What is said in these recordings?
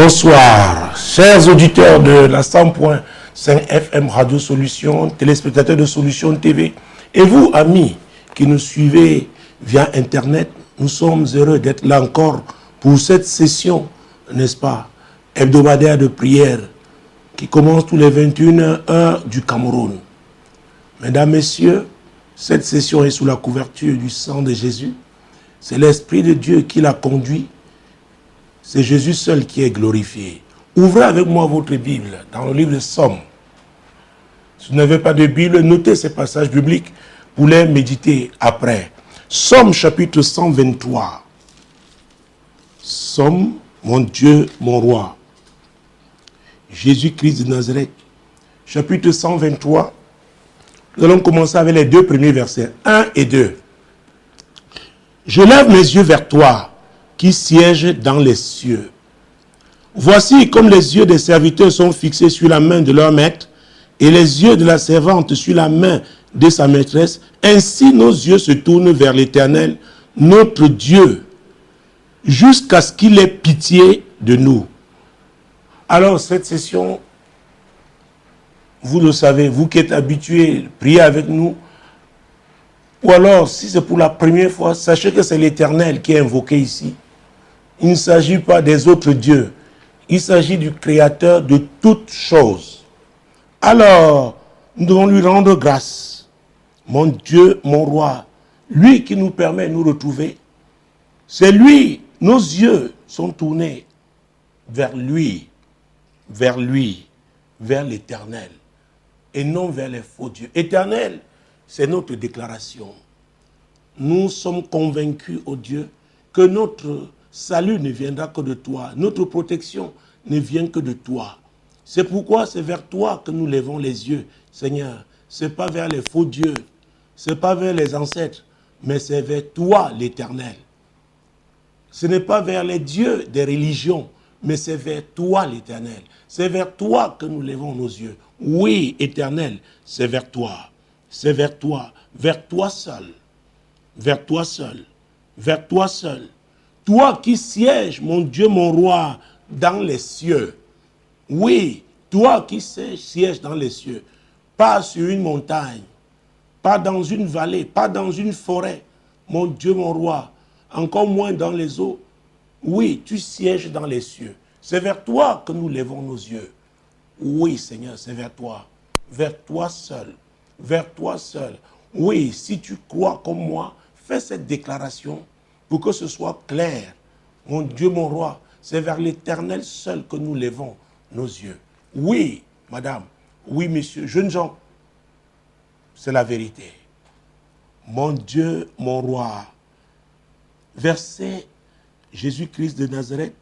Bonsoir, chers auditeurs de la 100.5 FM Radio Solutions, téléspectateurs de Solutions TV, et vous, amis qui nous suivez via Internet, nous sommes heureux d'être là encore pour cette session, n'est-ce pas, hebdomadaire de prière qui commence tous les 21h du Cameroun. Mesdames, Messieurs, cette session est sous la couverture du sang de Jésus. C'est l'Esprit de Dieu qui l'a conduit. C'est Jésus seul qui est glorifié. Ouvrez avec moi votre Bible dans le livre de Somme. Si vous n'avez pas de Bible, notez ces passages bibliques pour les méditer après. Somme chapitre 123. Somme, mon Dieu, mon roi. Jésus-Christ de Nazareth. Chapitre 123. Nous allons commencer avec les deux premiers versets, 1 et 2. Je lève mes yeux vers toi, qui siège dans les cieux. Voici comme les yeux des serviteurs sont fixés sur la main de leur maître, et les yeux de la servante sur la main de sa maîtresse, ainsi nos yeux se tournent vers l'Éternel, notre Dieu, jusqu'à ce qu'il ait pitié de nous. Alors, cette session, vous le savez, vous qui êtes habitués, priez avec nous. Ou alors, si c'est pour la première fois, sachez que c'est l'Éternel qui est invoqué ici. Il ne s'agit pas des autres dieux. Il s'agit du Créateur de toutes choses. Alors, nous devons lui rendre grâce. Mon Dieu, mon roi, lui qui nous permet de nous retrouver, c'est lui, nos yeux sont tournés vers lui, vers l'Éternel, et non vers les faux dieux. Éternel, c'est notre déclaration. Nous sommes convaincus, ô Dieu, que notre salut ne viendra que de toi. Notre protection ne vient que de toi. C'est pourquoi c'est vers toi que nous lèvons les yeux, Seigneur. Ce n'est pas vers les faux dieux, ce n'est pas vers les ancêtres, mais c'est vers toi, l'Éternel. Ce n'est pas vers les dieux des religions, mais c'est vers toi, l'Éternel. C'est vers toi que nous lèvons nos yeux. Oui, Éternel, c'est vers toi. C'est vers toi seul. Vers toi seul. Vers toi seul. Toi qui sièges, mon Dieu, mon roi, dans les cieux. Oui, toi qui sièges dans les cieux. Pas sur une montagne, pas dans une vallée, pas dans une forêt. Mon Dieu, mon roi, encore moins dans les eaux. Oui, tu sièges dans les cieux. C'est vers toi que nous lèvons nos yeux. Oui, Seigneur, c'est vers toi. Vers toi seul. Vers toi seul. Oui, si tu crois comme moi, fais cette déclaration pour que ce soit clair. Mon Dieu, mon roi, c'est vers l'Éternel seul que nous lèvons nos yeux. Oui, madame, oui, monsieur, jeunes gens, c'est la vérité. Mon Dieu, mon roi. Verset Jésus-Christ de Nazareth.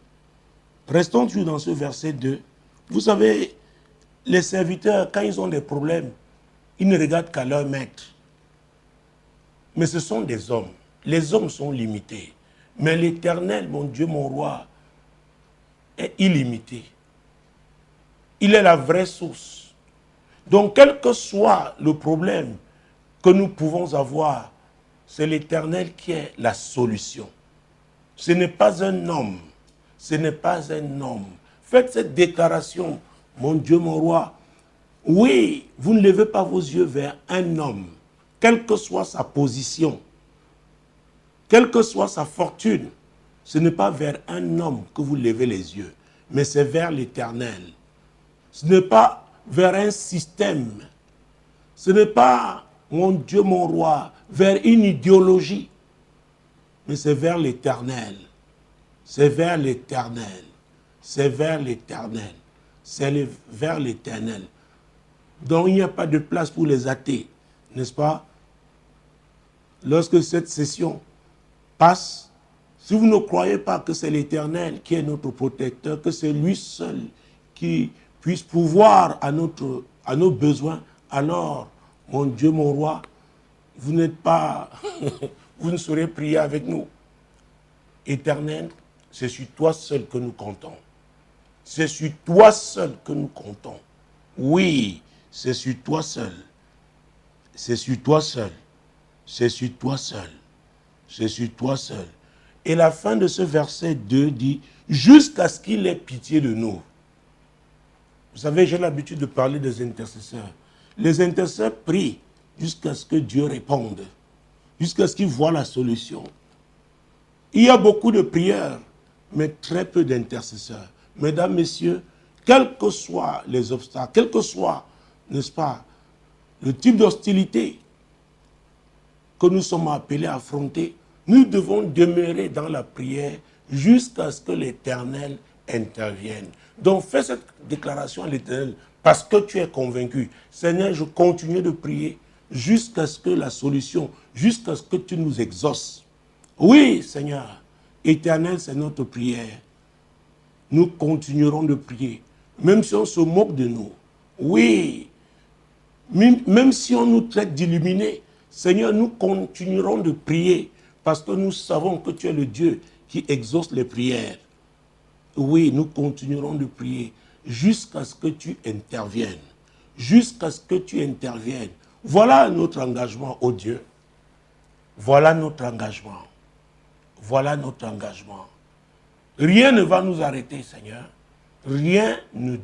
Restons toujours dans ce verset 2. Vous savez, les serviteurs, quand ils ont des problèmes, ils ne regardent qu'à leur maître. Mais ce sont des hommes. Les hommes sont limités. Mais l'Éternel, mon Dieu, mon roi, est illimité. Il est la vraie source. Donc, quel que soit le problème que nous pouvons avoir, c'est l'Éternel qui est la solution. Ce n'est pas un homme. Ce n'est pas un homme. Faites cette déclaration, mon Dieu, mon roi. Oui, vous ne levez pas vos yeux vers un homme, quelle que soit sa position, quelle que soit sa fortune. Ce n'est pas vers un homme que vous levez les yeux, mais c'est vers l'Éternel. Ce n'est pas vers un système. Ce n'est pas, mon Dieu, mon roi, vers une idéologie, mais c'est vers l'Éternel. C'est vers l'Éternel. C'est vers l'Éternel. C'est vers l'Éternel. Donc il n'y a pas de place pour les athées, n'est-ce pas? Lorsque cette session passe, si vous ne croyez pas que c'est l'Éternel qui est notre protecteur, que c'est lui seul qui puisse pourvoir à nos besoins, alors, mon Dieu, mon roi, vous n'êtes pas, vous ne saurez prier avec nous. Éternel, c'est sur toi seul que nous comptons. C'est sur toi seul que nous comptons. Oui, c'est sur toi seul. C'est sur toi seul. C'est sur toi seul. C'est sur toi seul. Et la fin de ce verset 2 dit, jusqu'à ce qu'il ait pitié de nous. Vous savez, j'ai l'habitude de parler des intercesseurs. Les intercesseurs prient jusqu'à ce que Dieu réponde, jusqu'à ce qu'ils voient la solution. Il y a beaucoup de prières, mais très peu d'intercesseurs. Mesdames, messieurs, quels que soient les obstacles, quel que soit, n'est-ce pas, le type d'hostilité que nous sommes appelés à affronter, nous devons demeurer dans la prière jusqu'à ce que l'Éternel intervienne. Donc fais cette déclaration à l'Éternel parce que tu es convaincu. Seigneur, je continue de prier jusqu'à ce que la solution, jusqu'à ce que tu nous exauces. Oui, Seigneur, Éternel, c'est notre prière. Nous continuerons de prier, même si on se moque de nous. Oui, même si on nous traite d'illuminés, Seigneur, nous continuerons de prier parce que nous savons que tu es le Dieu qui exauce les prières. Oui, nous continuerons de prier jusqu'à ce que tu interviennes. Jusqu'à ce que tu interviennes. Voilà notre engagement, ô Dieu. Voilà notre engagement. Voilà notre engagement. Rien ne va nous arrêter, Seigneur. Rien ne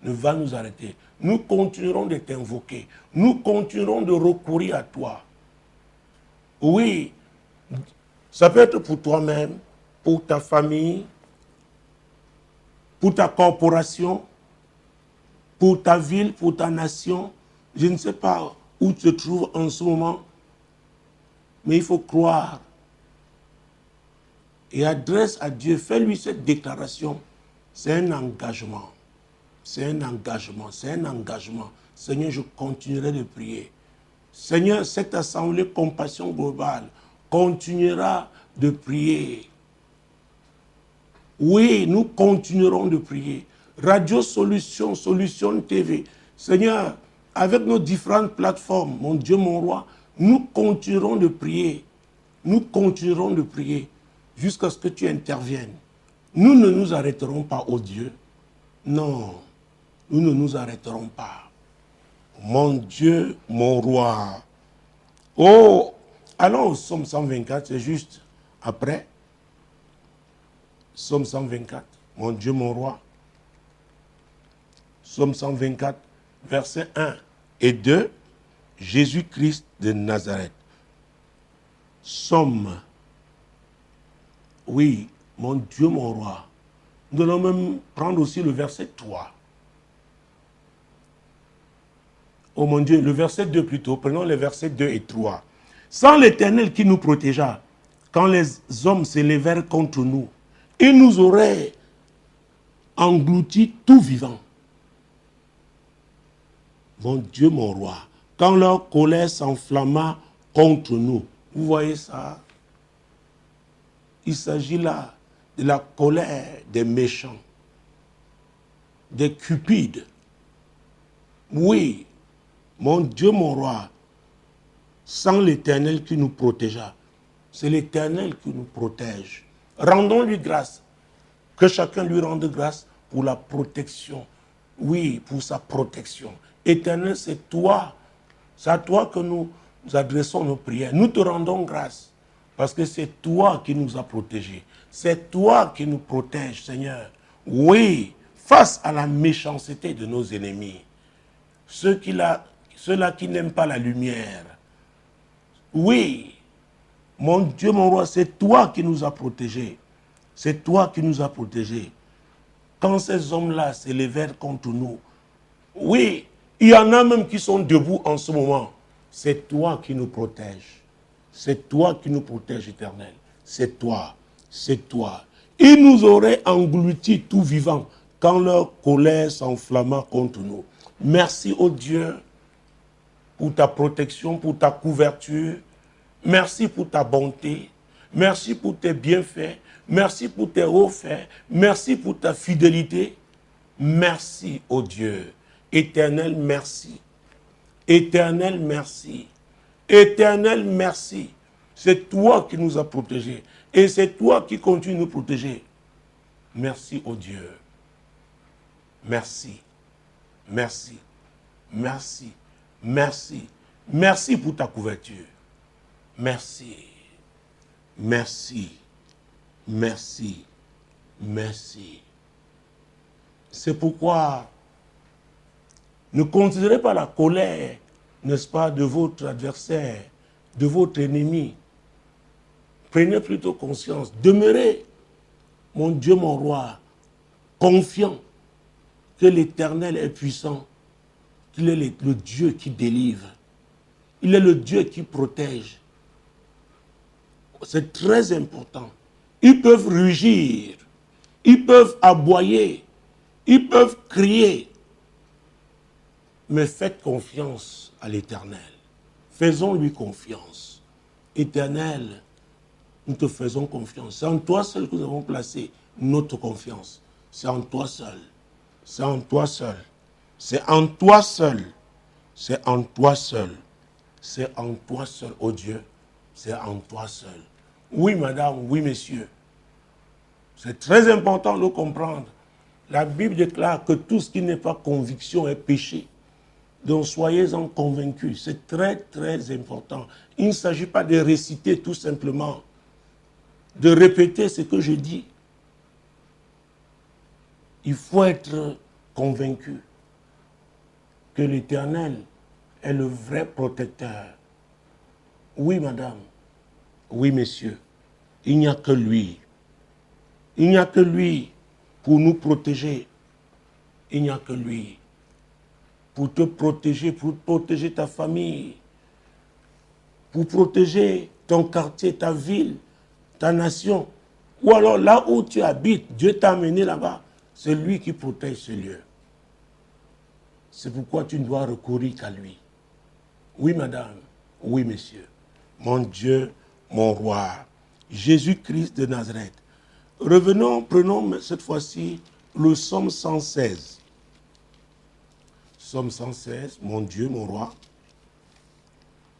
va nous arrêter. Nous continuerons de t'invoquer. Nous continuerons de recourir à toi. Oui, ça peut être pour toi-même, pour ta famille, pour ta corporation, pour ta ville, pour ta nation. Je ne sais pas où tu te trouves en ce moment, mais il faut croire. Et adresse à Dieu, fais-lui cette déclaration. C'est un engagement. C'est un engagement, c'est un engagement. Seigneur, je continuerai de prier. Seigneur, cette assemblée Compassion Globale continuera de prier. Oui, nous continuerons de prier. Radio Solution, Solution TV. Seigneur, avec nos différentes plateformes, mon Dieu, mon roi, nous continuerons de prier. Nous continuerons de prier jusqu'à ce que tu interviennes. Nous ne nous arrêterons pas, ô Dieu. Non, nous ne nous arrêterons pas. Mon Dieu, mon roi. Oh, allons au Psaume 124, c'est juste après. Psaume 124, mon Dieu, mon roi. Psaume 124, versets 1 et 2, Jésus-Christ de Nazareth. Psaume, oui, mon Dieu, mon roi. Nous allons même prendre aussi le verset 3. Oh mon Dieu, le verset 2 plutôt, prenons les versets 2 et 3. Sans l'Éternel qui nous protégea, quand les hommes s'élevèrent contre nous, il nous aurait engloutis tout vivant. Mon Dieu, mon roi, quand leur colère s'enflamma contre nous, vous voyez ça? Il s'agit là de la colère des méchants, des cupides. Oui, mon Dieu, mon roi, sans l'Éternel qui nous protégea, c'est l'Éternel qui nous protège. Rendons-lui grâce, que chacun lui rende grâce pour la protection. Oui, pour sa protection. Éternel, c'est toi, c'est à toi que nous adressons nos prières. Nous te rendons grâce, parce que c'est toi qui nous as protégés. C'est toi qui nous protèges, Seigneur. Oui, face à la méchanceté de nos ennemis, ceux-là qui n'aiment pas la lumière. Oui, mon Dieu, mon roi, c'est toi qui nous as protégés. C'est toi qui nous as protégés. Quand ces hommes-là s'élèvèrent contre nous, oui, il y en a même qui sont debout en ce moment. C'est toi qui nous protèges. C'est toi qui nous protèges, Éternel. C'est toi. C'est toi. Ils nous auraient engloutis tout vivant quand leur colère s'enflamma contre nous. Merci, ô Dieu, pour ta protection, pour ta couverture. Merci pour ta bonté. Merci pour tes bienfaits. Merci pour tes hauts faits. Merci pour ta fidélité. Merci, ô Dieu. Éternel, merci. Éternel, merci. Éternel, merci. C'est toi qui nous as protégés. Et c'est toi qui continues de nous protéger. Merci, ô Dieu. Merci. Merci. Merci. Merci. Merci pour ta couverture. Merci. Merci. Merci. merci. C'est pourquoi ne considérez pas la colère, n'est-ce pas, de votre adversaire, de votre ennemi. Prenez plutôt conscience. Demeurez, mon Dieu, mon roi, confiant que l'Éternel est puissant, qu'il est le Dieu qui délivre. Il est le Dieu qui protège. C'est très important. Ils peuvent rugir, ils peuvent aboyer, ils peuvent crier. Mais faites confiance à l'Éternel. Faisons-lui confiance. Éternel, nous te faisons confiance. C'est en toi seul que nous avons placé notre confiance. C'est en toi seul. C'est en toi seul. C'est en toi seul. C'est en toi seul. C'est en toi seul, oh Dieu. C'est en toi seul. Oui, madame, oui, monsieur. C'est très important de comprendre. La Bible déclare que tout ce qui n'est pas conviction est péché. Donc soyez-en convaincus. C'est très, très important. Il ne s'agit pas de réciter tout simplement, de répéter ce que je dis. Il faut être convaincu que l'Éternel est le vrai protecteur. Oui, madame. Oui, messieurs. Il n'y a que lui. Il n'y a que lui pour nous protéger. Il n'y a que lui pour te protéger, pour protéger ta famille, pour protéger ton quartier, ta ville, ta nation. Ou alors là où tu habites, Dieu t'a amené là-bas. C'est lui qui protège ce lieu. C'est pourquoi tu ne dois recourir qu'à lui. Oui, madame. Oui, monsieur. Mon Dieu, mon roi. Jésus-Christ de Nazareth. Revenons, prenons cette fois-ci le psaume 116. Psaume 116, mon Dieu, mon roi.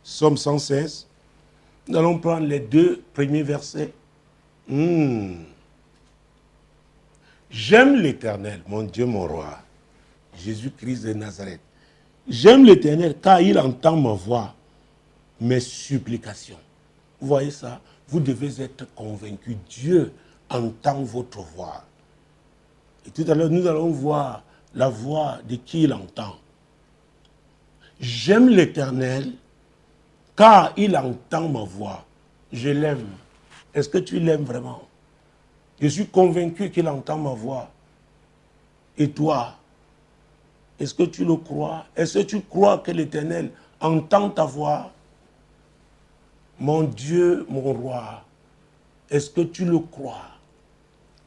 Psaume 116. Nous allons prendre les deux premiers versets. J'aime l'Éternel, mon Dieu, mon roi. Jésus-Christ de Nazareth. J'aime l'Éternel car il entend ma voix, mes supplications. Vous voyez ça? Vous devez être convaincus. Dieu entend votre voix. Et tout à l'heure, nous allons voir la voix de qui il entend. J'aime l'Éternel car il entend ma voix. Je l'aime. Est-ce que tu l'aimes vraiment? Je suis convaincu qu'il entend ma voix. Et toi, est-ce que tu le crois? Est-ce que tu crois que l'Éternel entend ta voix? Mon Dieu, mon roi, est-ce que tu le crois?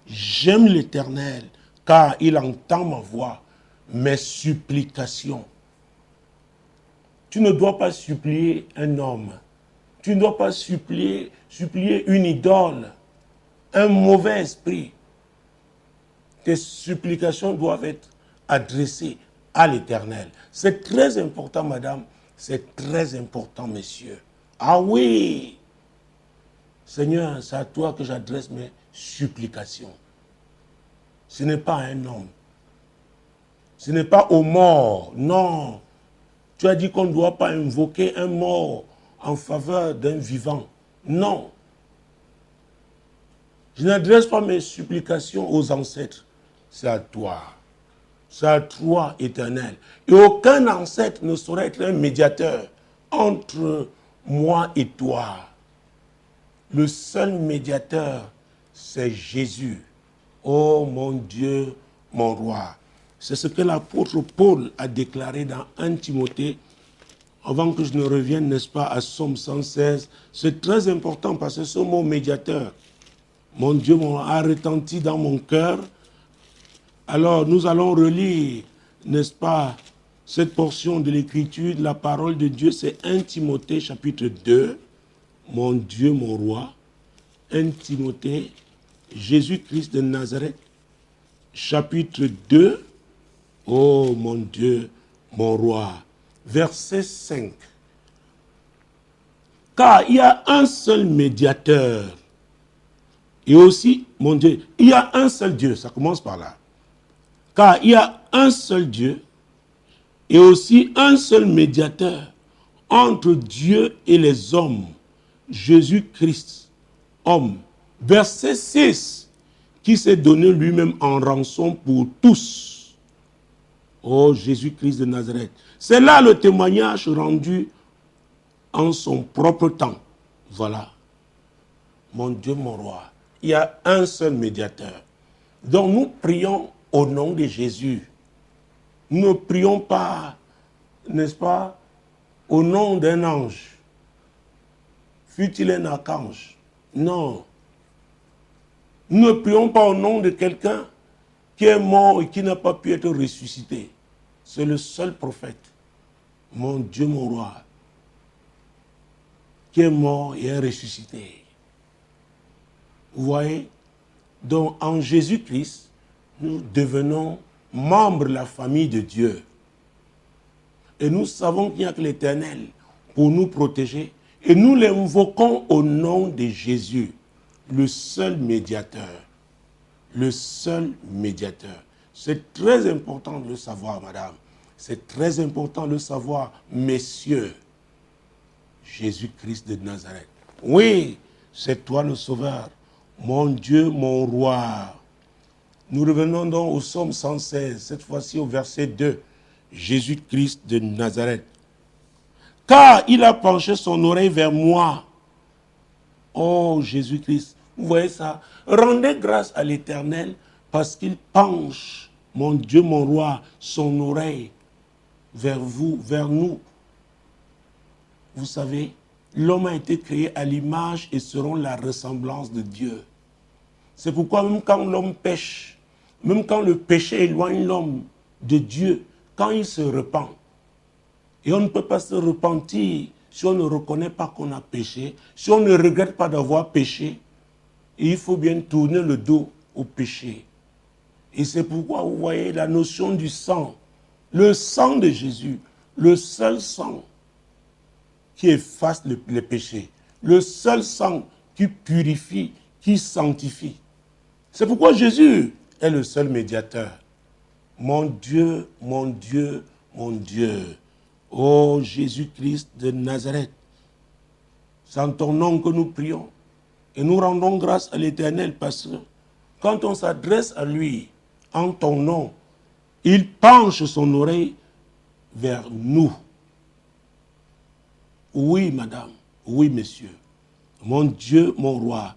J'aime l'Éternel car il entend ma voix, mes supplications. Tu ne dois pas supplier un homme. Tu ne dois pas supplier une idole, un mauvais esprit. Tes supplications doivent être adressées à l'Éternel. C'est très important, madame. C'est très important, messieurs. Ah oui! Seigneur, c'est à toi que j'adresse mes supplications. Ce n'est pas à un homme. Ce n'est pas aux morts. Non. Tu as dit qu'on ne doit pas invoquer un mort en faveur d'un vivant. Non. Je n'adresse pas mes supplications aux ancêtres. C'est à toi. C'est à toi, Éternel. Et aucun ancêtre ne saurait être un médiateur entre moi et toi. Le seul médiateur, c'est Jésus. Oh mon Dieu, mon roi. C'est ce que l'apôtre Paul a déclaré dans 1 Timothée. Avant que je ne revienne, n'est-ce pas, à Psaume 116. C'est très important parce que ce mot médiateur, mon Dieu, a retenti dans mon cœur. Alors nous allons relire, n'est-ce pas, cette portion de l'Écriture, de la parole de Dieu. C'est 1 Timothée chapitre 2. Mon Dieu, mon roi. 1 Timothée, Jésus-Christ de Nazareth, chapitre 2. Oh mon Dieu, mon roi. Verset 5. Car il y a un seul médiateur. Et aussi, mon Dieu, il y a un seul Dieu. Ça commence par là. Car il y a un seul Dieu et aussi un seul médiateur entre Dieu et les hommes. Jésus-Christ, homme. Verset 6. qui s'est donné lui-même en rançon pour tous. Oh Jésus-Christ de Nazareth. C'est là le témoignage rendu en son propre temps. Voilà. Mon Dieu, mon roi. Il y a un seul médiateur. Donc nous prions au nom de Jésus. Nous ne prions pas, n'est-ce pas, au nom d'un ange. Fût-il un archange. Non. Nous ne prions pas au nom de quelqu'un qui est mort et qui n'a pas pu être ressuscité. C'est le seul prophète, mon Dieu, mon roi, qui est mort et est ressuscité. Vous voyez? Donc en Jésus-Christ, nous devenons membres de la famille de Dieu. Et nous savons qu'il n'y a que l'Éternel pour nous protéger. Et nous l'invoquons au nom de Jésus, le seul médiateur. Le seul médiateur. C'est très important de le savoir, madame. C'est très important de le savoir, messieurs. Jésus-Christ de Nazareth. Oui, c'est toi le Sauveur. Mon Dieu, mon roi. Nous revenons donc au psaume 116, cette fois-ci au verset 2. Jésus-Christ de Nazareth. Car il a penché son oreille vers moi. Oh Jésus-Christ, vous voyez ça? Rendez grâce à l'Éternel parce qu'il penche, mon Dieu, mon roi, son oreille vers vous, vers nous. Vous savez, l'homme a été créé à l'image et selon la ressemblance de Dieu. C'est pourquoi même quand l'homme pêche, même quand le péché éloigne l'homme de Dieu, quand il se repent, et on ne peut pas se repentir si on ne reconnaît pas qu'on a péché, si on ne regrette pas d'avoir péché, il faut bien tourner le dos au péché. Et c'est pourquoi vous voyez la notion du sang, le sang de Jésus, le seul sang qui efface les péchés, le seul sang qui purifie, qui sanctifie. C'est pourquoi Jésus est le seul médiateur. Mon Dieu, mon Dieu, mon Dieu. Ô Jésus-Christ de Nazareth, c'est en ton nom que nous prions. Et nous rendons grâce à l'Éternel parce que quand on s'adresse à lui en ton nom, il penche son oreille vers nous. Oui, madame, oui, monsieur. Mon Dieu, mon roi,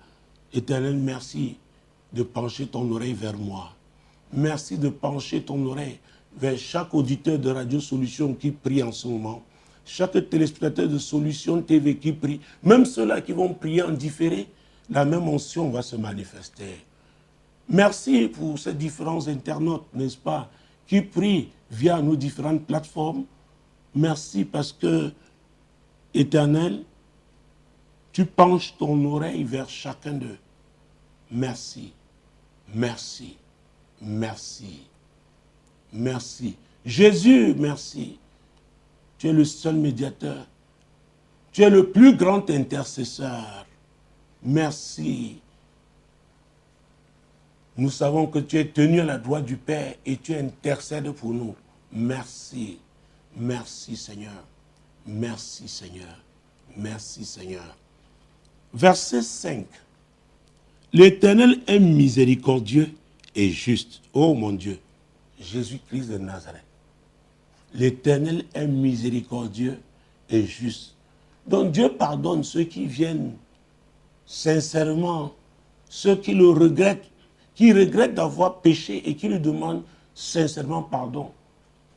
Éternel, merci de pencher ton oreille vers moi. Merci de pencher ton oreille vers chaque auditeur de Radio Solution qui prie en ce moment, chaque téléspectateur de Solution TV qui prie, même ceux-là qui vont prier en différé, la même onction va se manifester. Merci pour ces différents internautes, n'est-ce pas, qui prient via nos différentes plateformes. Merci parce que, Éternel, tu penches ton oreille vers chacun d'eux. Merci, merci, merci, merci. Jésus, merci. Tu es le seul médiateur. Tu es le plus grand intercesseur. Merci. Nous savons que tu es tenu à la droite du Père et tu intercèdes pour nous. Merci. Merci Seigneur. Merci Seigneur. Merci Seigneur. Verset 5. L'Éternel est miséricordieux et juste. Oh mon Dieu. Jésus-Christ de Nazareth. L'Éternel est miséricordieux et juste. Donc Dieu pardonne ceux qui viennent sincèrement, ceux qui le regrettent, qui regrettent d'avoir péché et qui lui demandent sincèrement pardon.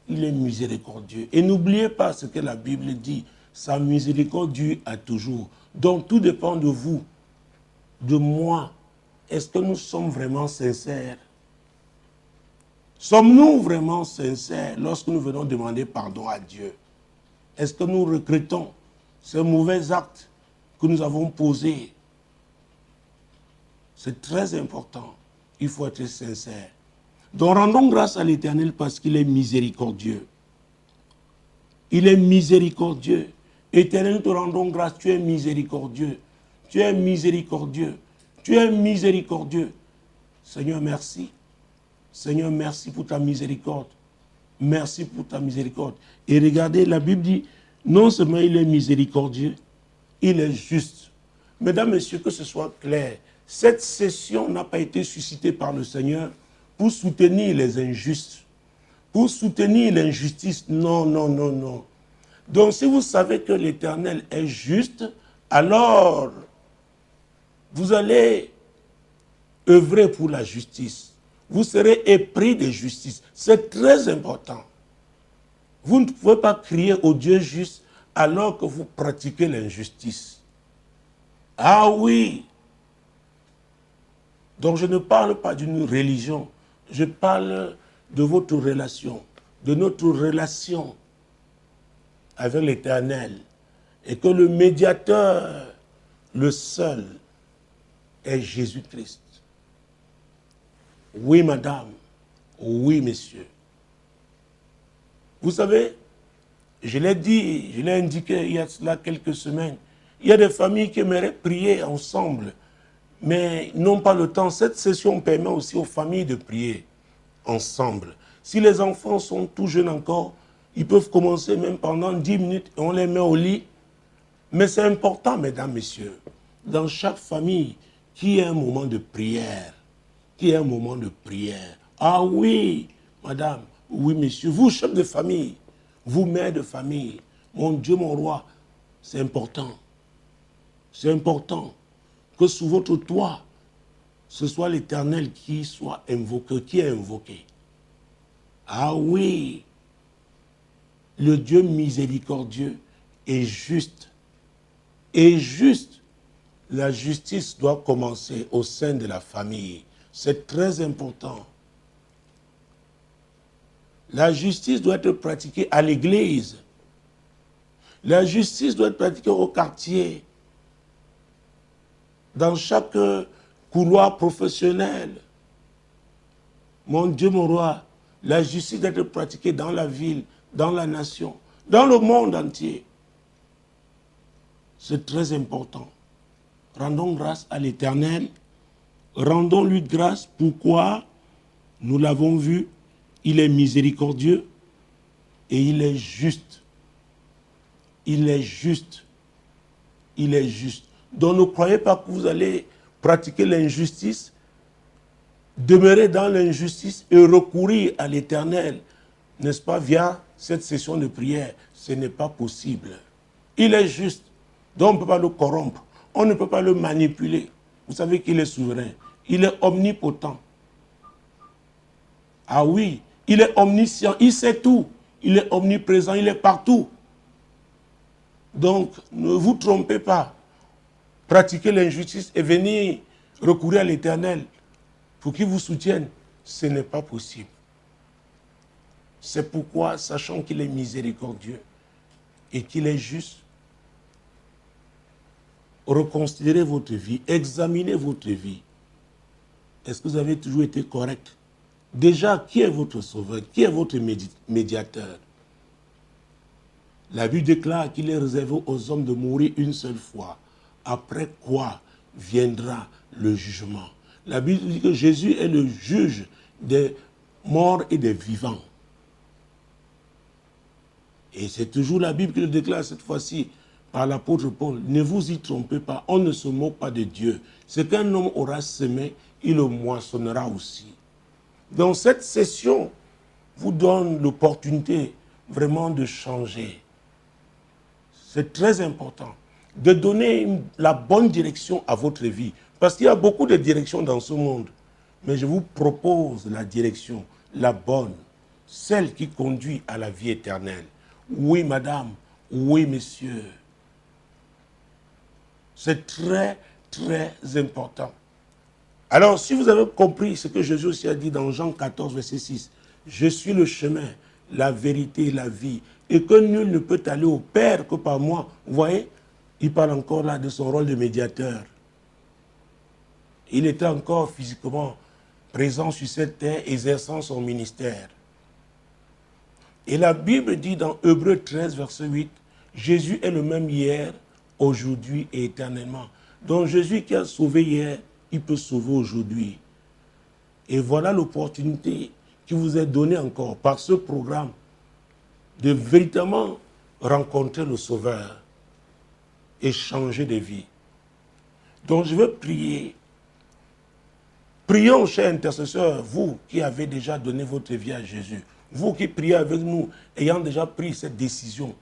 Il est miséricordieux. Et n'oubliez pas ce que la Bible dit, sa miséricorde dure à toujours. Donc tout dépend de vous, de moi. Est-ce que nous sommes vraiment sincères? Sommes-nous vraiment sincères lorsque nous venons demander pardon à Dieu? Est-ce que nous regrettons ces mauvais actes que nous avons posés? C'est très important. Il faut être sincère. Donc rendons grâce à l'Éternel parce qu'il est miséricordieux. Il est miséricordieux. Éternel, nous te rendons grâce. Tu es miséricordieux. Tu es miséricordieux. Tu es miséricordieux. Seigneur, merci. Seigneur, merci pour ta miséricorde. Merci pour ta miséricorde. Et regardez, la Bible dit, non seulement il est miséricordieux, il est juste. Mesdames, Messieurs, que ce soit clair, Cette session n'a pas été suscitée par le Seigneur pour soutenir les injustes, pour soutenir l'injustice. Non, non, non, non. Donc si vous savez que l'Éternel est juste, alors vous allez œuvrer pour la justice. Vous serez épris de justice. C'est très important. Vous ne pouvez pas crier au Dieu juste alors que vous pratiquez l'injustice. Ah oui. Donc je ne parle pas d'une religion. Je parle de votre relation, de notre relation avec l'Éternel. Et que le médiateur, le seul, est Jésus-Christ. Oui, madame. Oui, monsieur. Vous savez, je l'ai dit, je l'ai indiqué il y a cela quelques semaines, il y a des familles qui aimeraient prier ensemble, mais n'ont pas le temps. Cette session permet aussi aux familles de prier ensemble. Si les enfants sont tout jeunes encore, ils peuvent commencer même pendant 10 minutes et on les met au lit. Mais c'est important, mesdames, messieurs, dans chaque famille, qu'il y ait un moment de prière. Qu'il y ait un moment de prière. Ah oui, madame, oui, monsieur, vous, chef de famille, vous, mère de famille, mon Dieu, mon roi, c'est important. C'est important que sous votre toit, ce soit l'Éternel qui soit invoqué, qui est invoqué. Ah oui, le Dieu miséricordieux est juste. Et juste, la justice doit commencer au sein de la famille. C'est très important. La justice doit être pratiquée à l'église. La justice doit être pratiquée au quartier. Dans chaque couloir professionnel. Mon Dieu, mon roi, la justice doit être pratiquée dans la ville, dans la nation, dans le monde entier. C'est très important. Rendons grâce à l'Éternel. Rendons-lui grâce. Pourquoi? Nous l'avons vu. Il est miséricordieux et il est juste. Il est juste. Il est juste. Donc ne croyez pas que vous allez pratiquer l'injustice, demeurer dans l'injustice et recourir à l'Éternel, n'est-ce pas, via cette session de prière. Ce n'est pas possible. Il est juste. Donc on ne peut pas le corrompre. On ne peut pas le manipuler. Vous savez qu'il est souverain. Il est omnipotent. Ah oui, il est omniscient. Il sait tout. Il est omniprésent. Il est partout. Donc ne vous trompez pas. Pratiquer l'injustice et venir recourir à l'Éternel pour qu'il vous soutienne, ce n'est pas possible. C'est pourquoi, sachant qu'il est miséricordieux et qu'il est juste, reconsidérez votre vie, examinez votre vie. Est-ce que vous avez toujours été correct? Déjà, qui est votre sauveur? Qui est votre médiateur? La Bible déclare qu'il est réservé aux hommes de mourir une seule fois, après quoi viendra le jugement. La Bible dit que Jésus est le juge des morts et des vivants. Et c'est toujours la Bible qui le déclare cette fois-ci par l'apôtre Paul. Ne vous y trompez pas, on ne se moque pas de Dieu. Ce qu'un homme aura semé, il le moissonnera aussi. Donc cette session vous donne l'opportunité vraiment de changer. C'est très important de donner la bonne direction à votre vie. Parce qu'il y a beaucoup de directions dans ce monde. Mais je vous propose la direction, la bonne, celle qui conduit à la vie éternelle. Oui, madame. Oui, monsieur. C'est très, très important. Alors, si vous avez compris ce que Jésus aussi a dit dans Jean 14, verset 6, « Je suis le chemin, la vérité et la vie, et que nul ne peut aller au Père que par moi. » Vous voyez, il parle encore là de son rôle de médiateur. Il était encore physiquement présent sur cette terre, exerçant son ministère. Et la Bible dit dans Hébreux 13, verset 8, « Jésus est le même hier, aujourd'hui et éternellement. » Donc Jésus qui a sauvé hier, il peut sauver aujourd'hui. Et voilà l'opportunité qui vous est donnée encore par ce programme de véritablement rencontrer le Sauveur et changer de vie. Donc je veux prier Prions, chers intercesseurs, vous qui avez déjà donné votre vie à Jésus, vous qui priez avec nous, ayant déjà pris cette décision,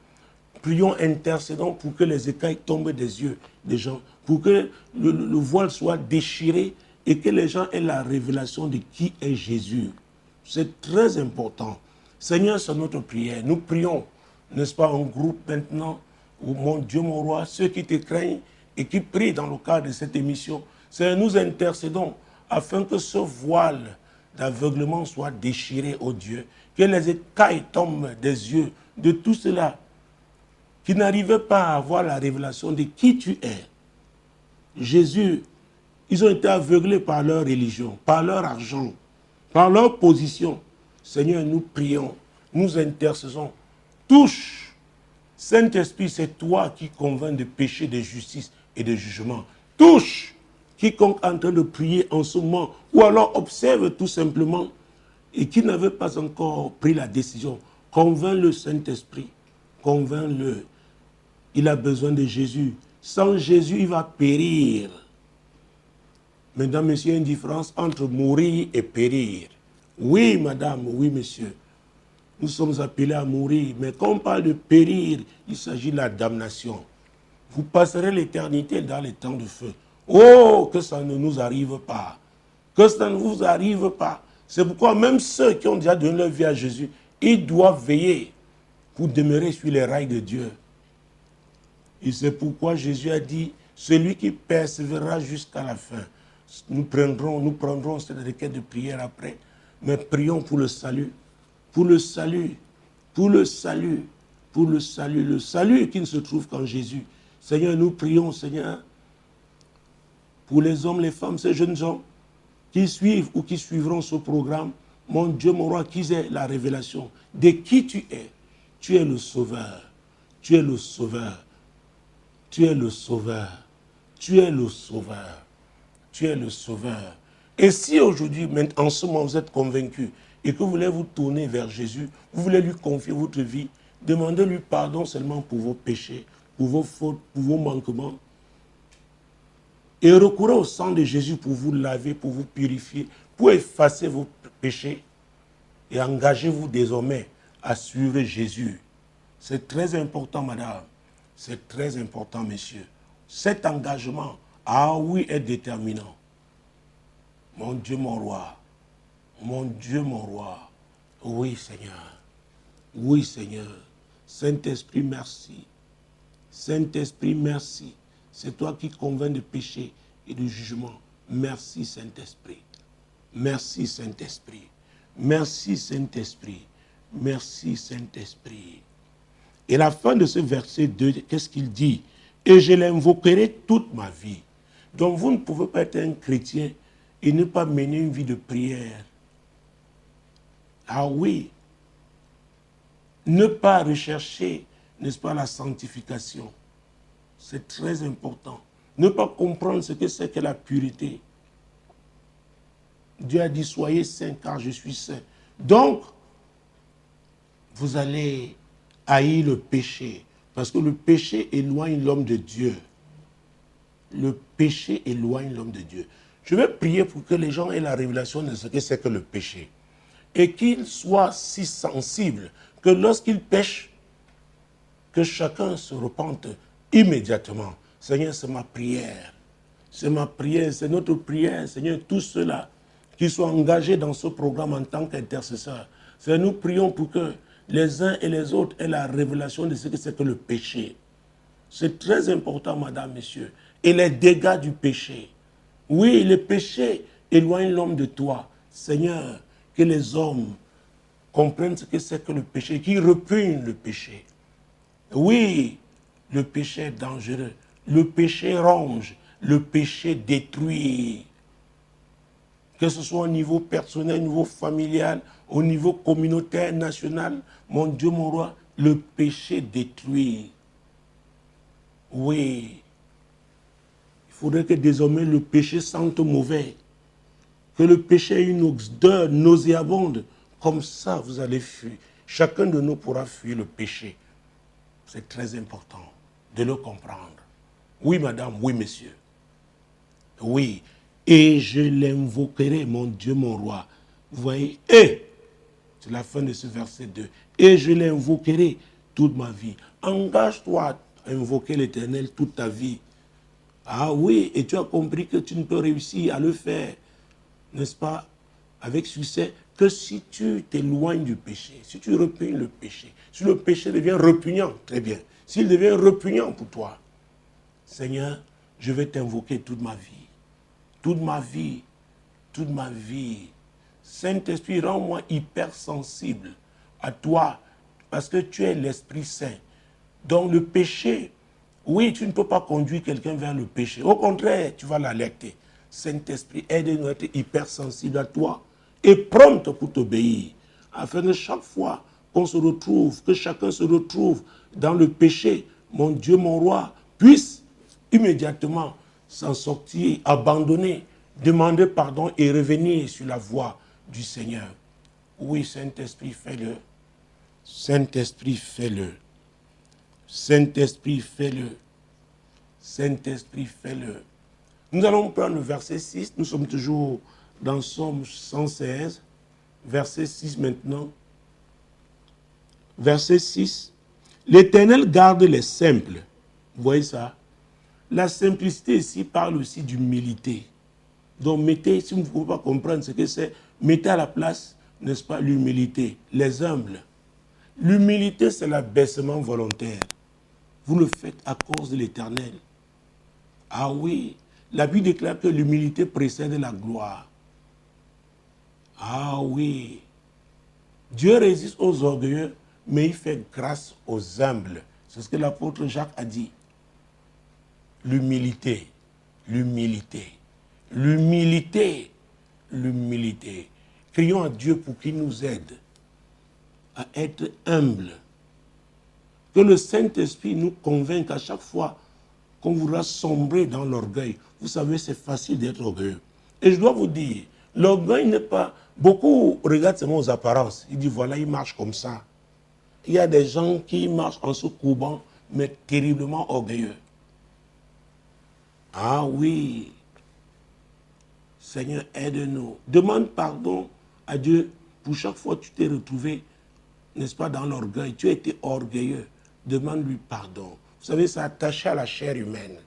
prions, intercédons pour que les écailles tombent des yeux des gens, pour que le voile soit déchiré et que les gens aient la révélation de qui est Jésus. C'est très important. Seigneur, c'est notre prière. Nous prions, n'est-ce pas, en groupe maintenant, où mon Dieu, mon roi, ceux qui te craignent et qui prient dans le cadre de cette émission, Seigneur, nous intercédons afin que ce voile d'aveuglement soit déchiré, ô Dieu, que les écailles tombent des yeux de tout cela qui n'arrivaient pas à avoir la révélation de qui tu es. Jésus, ils ont été aveuglés par leur religion, par leur argent, par leur position. Seigneur, nous prions, nous intercédons. Touche. Saint-Esprit, c'est toi qui convainc de péché, de justice et de jugement. Touche quiconque est en train de prier en ce moment, ou alors observe tout simplement, et qui n'avait pas encore pris la décision. Convainc le Saint-Esprit, convainc-le. Il a besoin de Jésus. Sans Jésus, il va périr. Mesdames, messieurs, il y a une différence entre mourir et périr. Oui, madame, oui, monsieur. Nous sommes appelés à mourir, mais quand on parle de périr, il s'agit de la damnation. Vous passerez l'éternité dans les temps de feu. Oh, que ça ne nous arrive pas. Que ça ne vous arrive pas. C'est pourquoi même ceux qui ont déjà donné leur vie à Jésus, ils doivent veiller pour demeurer sur les rails de Dieu. Et c'est pourquoi Jésus a dit, celui qui persévérera jusqu'à la fin. Nous prendrons cette requête de prière après, mais prions pour le salut. Pour le salut, pour le salut, pour le salut. Le salut qui ne se trouve qu'en Jésus. Seigneur, nous prions, Seigneur, pour les hommes, les femmes, ces jeunes gens qui suivent ou qui suivront ce programme. Mon Dieu, mon roi, qu'ils aient la révélation de qui tu es. Tu es le sauveur. Tu es le sauveur. Tu es le sauveur. Tu es le sauveur. Tu es le sauveur. Et si aujourd'hui, en ce moment, vous êtes convaincu et que vous voulez vous tourner vers Jésus, vous voulez lui confier votre vie, demandez-lui pardon seulement pour vos péchés, pour vos fautes, pour vos manquements. Et recourez au sang de Jésus pour vous laver, pour vous purifier, pour effacer vos péchés. Et engagez-vous désormais à suivre Jésus. C'est très important, madame. C'est très important, messieurs. Cet engagement, ah oui, est déterminant. Mon Dieu, mon roi. Mon Dieu, mon roi. Oui, Seigneur. Oui, Seigneur. Saint-Esprit, merci. Saint-Esprit, merci. C'est toi qui convainc de péché et de jugement. Merci, Saint-Esprit. Merci, Saint-Esprit. Merci, Saint-Esprit. Merci, Saint-Esprit. Et la fin de ce verset 2, qu'est-ce qu'il dit? Et je l'invoquerai toute ma vie. Donc vous ne pouvez pas être un chrétien et ne pas mener une vie de prière. Ah oui. Ne pas rechercher, n'est-ce pas, la sanctification. C'est très important. Ne pas comprendre ce que c'est que la pureté. Dieu a dit, soyez saints car je suis saint. Donc, vous allez haïr le péché. Parce que le péché éloigne l'homme de Dieu. Le péché éloigne l'homme de Dieu. Je vais prier pour que les gens aient la révélation de ce que c'est que le péché. Et qu'ils soient si sensibles que lorsqu'ils pêchent, que chacun se repente immédiatement. Seigneur, c'est ma prière. C'est ma prière, c'est notre prière. Seigneur, tous ceux-là qui sont engagés dans ce programme en tant qu'intercesseurs. Seigneur, nous prions pour que les uns et les autres aient la révélation de ce que c'est que le péché. C'est très important, madame, messieurs. Et les dégâts du péché. Oui, le péché éloigne l'homme de toi. Seigneur, que les hommes comprennent ce que c'est que le péché, qu'ils repugnent le péché. Oui, le péché est dangereux. Le péché ronge. Le péché détruit. Que ce soit au niveau personnel, au niveau familial, au niveau communautaire, national, mon Dieu, mon roi, le péché détruit. Oui. Il faudrait que désormais le péché sente mauvais. Que le péché ait une odeur nauséabonde. Comme ça, vous allez fuir. Chacun de nous pourra fuir le péché. C'est très important de le comprendre. Oui, madame, oui, monsieur. Oui. Et je l'invoquerai, mon Dieu, mon roi. Vous voyez, et, c'est la fin de ce verset 2. Et je l'invoquerai toute ma vie. Engage-toi à invoquer l'Éternel toute ta vie. Ah oui, et tu as compris que tu ne peux réussir à le faire, n'est-ce pas, avec succès, que si tu t'éloignes du péché, si tu répugnes le péché, si le péché devient répugnant, très bien, s'il devient répugnant pour toi, Seigneur, je vais t'invoquer toute ma vie, toute ma vie, toute ma vie. Saint-Esprit, rends-moi hypersensible à toi, parce que tu es l'Esprit Saint. Donc le péché, oui, tu ne peux pas conduire quelqu'un vers le péché. Au contraire, tu vas l'alerter. Saint-Esprit, aide-nous à être hypersensible à toi et prompte pour t'obéir, afin que chaque fois qu'on se retrouve, que chacun se retrouve dans le péché, mon Dieu, mon roi, puisse immédiatement s'en sortir, abandonner, demander pardon et revenir sur la voie du Seigneur. Oui, Saint-Esprit, fais-le. Saint-Esprit, fais-le. Saint-Esprit, fais-le. Saint-Esprit, fais-le. Nous allons prendre le verset 6. Nous sommes toujours dans Somme 116. Verset 6 maintenant. Verset 6. L'Éternel garde les simples. Vous voyez ça? La simplicité ici parle aussi d'humilité. Donc mettez, si vous ne pouvez pas comprendre ce que c'est, mettez à la place, n'est-ce pas, l'humilité, les humbles. L'humilité, c'est l'abaissement volontaire. Vous le faites à cause de l'Éternel. Ah oui, la Bible déclare que l'humilité précède la gloire. Ah oui, Dieu résiste aux orgueilleux, mais il fait grâce aux humbles. C'est ce que l'apôtre Jacques a dit. L'humilité, l'humilité, l'humilité, l'humilité. Crions à Dieu pour qu'il nous aide à être humbles. Que le Saint-Esprit nous convainque à chaque fois qu'on voudra sombrer dans l'orgueil. Vous savez, c'est facile d'être orgueilleux. Et je dois vous dire, l'orgueil n'est pas... Beaucoup regardent seulement aux apparences. Ils disent, voilà, il marche comme ça. Il y a des gens qui marchent en se courbant, mais terriblement orgueilleux. Ah oui. Seigneur, aide-nous. Demande pardon à Dieu pour chaque fois que tu t'es retrouvé, n'est-ce pas, dans l'orgueil. Tu as été orgueilleux. Demande-lui pardon. Vous savez, c'est attaché à la chair humaine.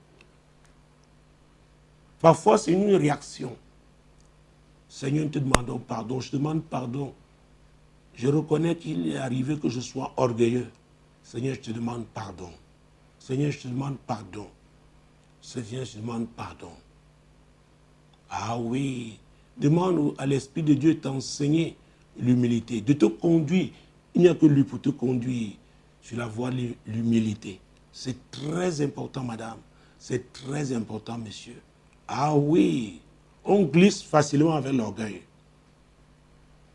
Parfois, c'est une réaction. Seigneur, nous te demandons pardon. Je te demande pardon. Je reconnais qu'il est arrivé que je sois orgueilleux. Seigneur, je te demande pardon. Seigneur, je te demande pardon. Seigneur, je te demande pardon. Ah oui. Demande à l'Esprit de Dieu de t'enseigner l'humilité, de te conduire. Il n'y a que lui pour te conduire sur la voie de l'humilité. C'est très important, madame. C'est très important, monsieur. Ah oui, on glisse facilement avec l'orgueil.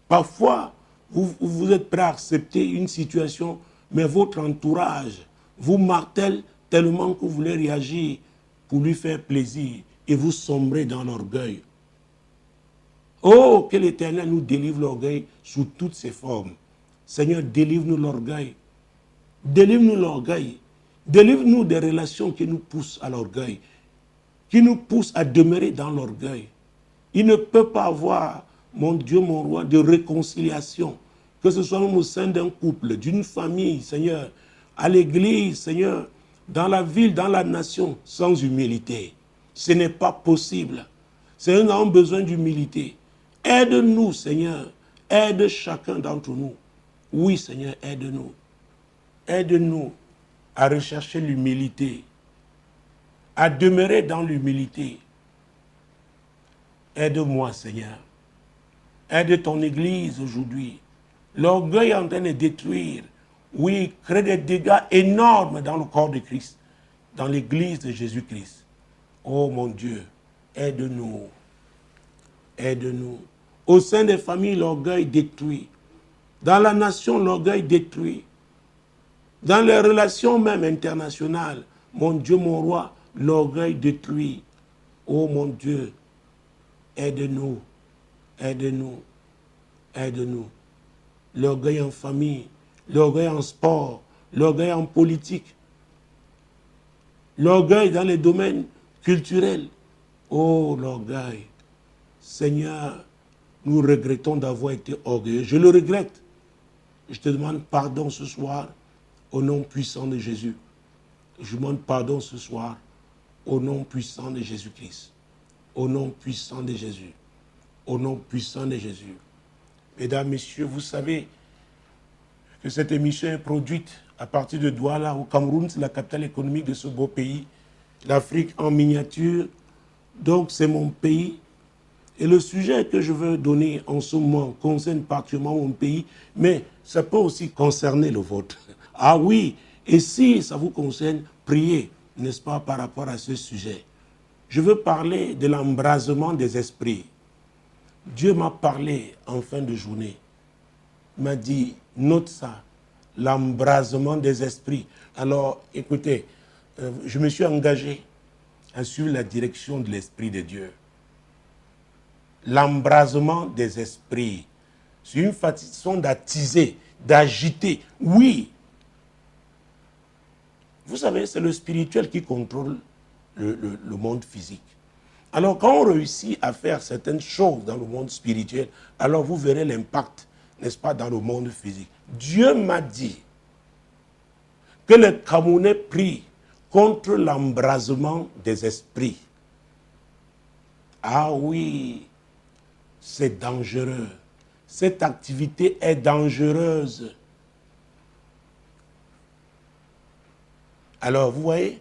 Parfois, vous êtes prêt à accepter une situation, mais votre entourage vous martèle tellement que vous voulez réagir pour lui faire plaisir et vous sombrez dans l'orgueil. Oh, que l'Éternel nous délivre l'orgueil sous toutes ses formes. Seigneur, délivre-nous l'orgueil. Délivre-nous l'orgueil. Délivre-nous des relations qui nous poussent à l'orgueil, qui nous poussent à demeurer dans l'orgueil. Il ne peut pas avoir, mon Dieu, mon roi, de réconciliation, que ce soit au sein d'un couple, d'une famille, Seigneur, à l'église, Seigneur, dans la ville, dans la nation, sans humilité. Ce n'est pas possible. Seigneur, nous avons besoin d'humilité. Aide-nous, Seigneur. Aide chacun d'entre nous. Oui, Seigneur, aide-nous. Aide-nous à rechercher l'humilité, à demeurer dans l'humilité. Aide-moi, Seigneur. Aide ton Église aujourd'hui. L'orgueil est en train de détruire, oui, crée des dégâts énormes dans le corps de Christ, dans l'Église de Jésus-Christ. Oh mon Dieu, aide-nous. Aide-nous. Au sein des familles, l'orgueil détruit. Dans la nation, l'orgueil détruit. Dans les relations même internationales, mon Dieu, mon roi, l'orgueil détruit. Oh mon Dieu, aide-nous, aide-nous, aide-nous. L'orgueil en famille, l'orgueil en sport, l'orgueil en politique, l'orgueil dans les domaines culturels. Oh, l'orgueil, Seigneur, nous regrettons d'avoir été orgueilleux. Je le regrette. Je te demande pardon ce soir au nom puissant de Jésus. Je demande pardon ce soir au nom puissant de Jésus-Christ. Au nom puissant de Jésus. Au nom puissant de Jésus. Mesdames, Messieurs, vous savez que cette émission est produite à partir de Douala, au Cameroun, c'est la capitale économique de ce beau pays. L'Afrique en miniature. Donc, c'est mon pays. Et le sujet que je veux donner en ce moment concerne particulièrement mon pays, mais ça peut aussi concerner le vôtre. Ah oui, et si ça vous concerne, priez, n'est-ce pas, par rapport à ce sujet. Je veux parler de l'embrasement des esprits. Dieu m'a parlé en fin de journée. Il m'a dit, note ça, l'embrasement des esprits. Alors, écoutez, je me suis engagé à suivre la direction de l'Esprit de Dieu. L'embrasement des esprits. C'est une façon d'attiser, d'agiter. Oui. Vous savez, c'est le spirituel qui contrôle le monde physique. Alors, quand on réussit à faire certaines choses dans le monde spirituel, alors vous verrez l'impact, n'est-ce pas, dans le monde physique. Dieu m'a dit que les Camerounais prient contre l'embrasement des esprits. Ah oui, c'est dangereux. Cette activité est dangereuse. Alors, vous voyez,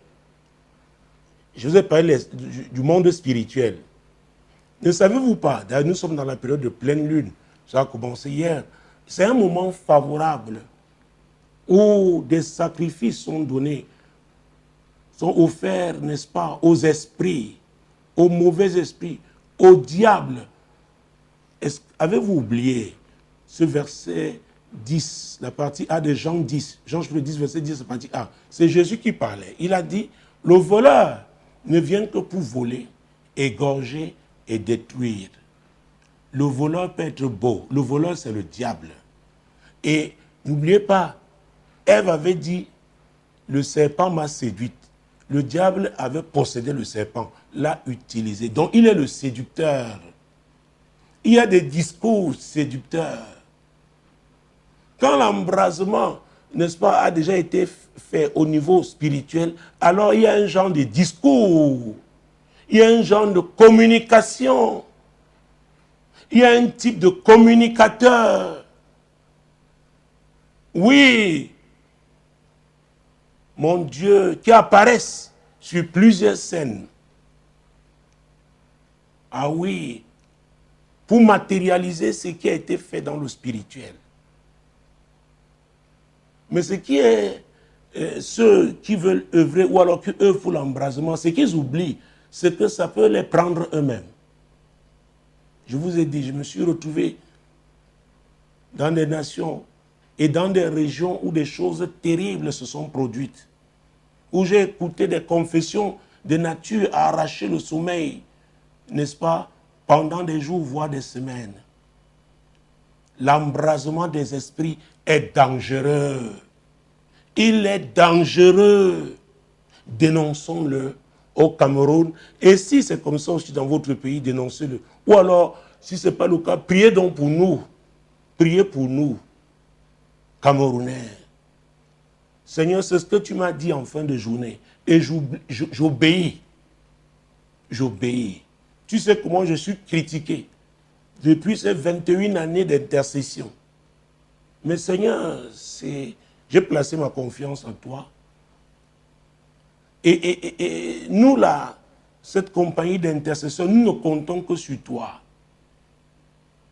je vous ai parlé du monde spirituel. Ne savez-vous pas, d'ailleurs, nous sommes dans la période de pleine lune, ça a commencé hier, c'est un moment favorable où des sacrifices sont donnés, sont offerts, n'est-ce pas, aux esprits, aux mauvais esprits, au diable. Avez-vous oublié ce verset 10, la partie A de Jean 10, Jean chapitre 10, verset 10, la partie A. C'est Jésus qui parlait. Il a dit, le voleur ne vient que pour voler, égorger et détruire. Le voleur peut être beau. Le voleur, c'est le diable. Et n'oubliez pas, Ève avait dit, le serpent m'a séduite. Le diable avait possédé le serpent, l'a utilisé. Donc, il est le séducteur. Il y a des discours séducteurs. Quand l'embrasement, n'est-ce pas, a déjà été fait au niveau spirituel, alors il y a un genre de discours, il y a un genre de communication, il y a un type de communicateur. Oui, mon Dieu, qui apparaissent sur plusieurs scènes. Ah oui, pour matérialiser ce qui a été fait dans le spirituel. Mais ce qui est, ceux qui veulent œuvrer ou alors qui œuvrent pour l'embrasement, ce qu'ils oublient, c'est que ça peut les prendre eux-mêmes. Je vous ai dit, je me suis retrouvé dans des nations et dans des régions où des choses terribles se sont produites, où j'ai écouté des confessions de nature à arracher le sommeil, n'est-ce pas, pendant des jours, voire des semaines. L'embrasement des esprits est dangereux. Il est dangereux. Dénonçons-le au Cameroun. Et si c'est comme ça aussi dans votre pays, dénoncez-le. Ou alors, si ce n'est pas le cas, priez donc pour nous. Priez pour nous, Camerounais. Seigneur, c'est ce que tu m'as dit en fin de journée. Et j'obéis. J'obéis. Tu sais comment je suis critiqué depuis ces 21 années d'intercession. Mais Seigneur, j'ai placé ma confiance en toi. Et nous, là, cette compagnie d'intercession, nous ne comptons que sur toi.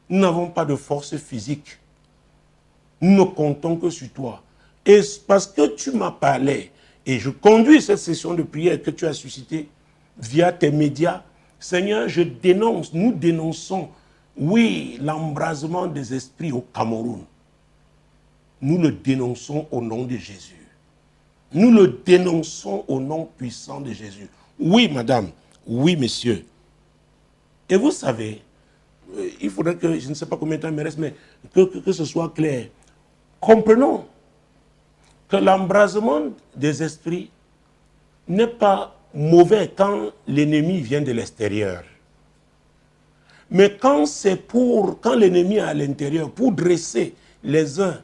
Nous n'avons pas de force physique. Nous ne comptons que sur toi. Et parce que tu m'as parlé, et je conduis cette session de prière que tu as suscitée via tes médias, Seigneur, je dénonce, nous dénonçons, oui, l'embrasement des esprits au Cameroun. Nous le dénonçons au nom de Jésus. Nous le dénonçons au nom puissant de Jésus. Oui, madame. Oui, monsieur. Et vous savez, il faudrait que, je ne sais pas combien de temps il me reste, mais que ce soit clair. Comprenons que l'embrasement des esprits n'est pas mauvais quand l'ennemi vient de l'extérieur. Mais quand quand l'ennemi est à l'intérieur, pour dresser les uns,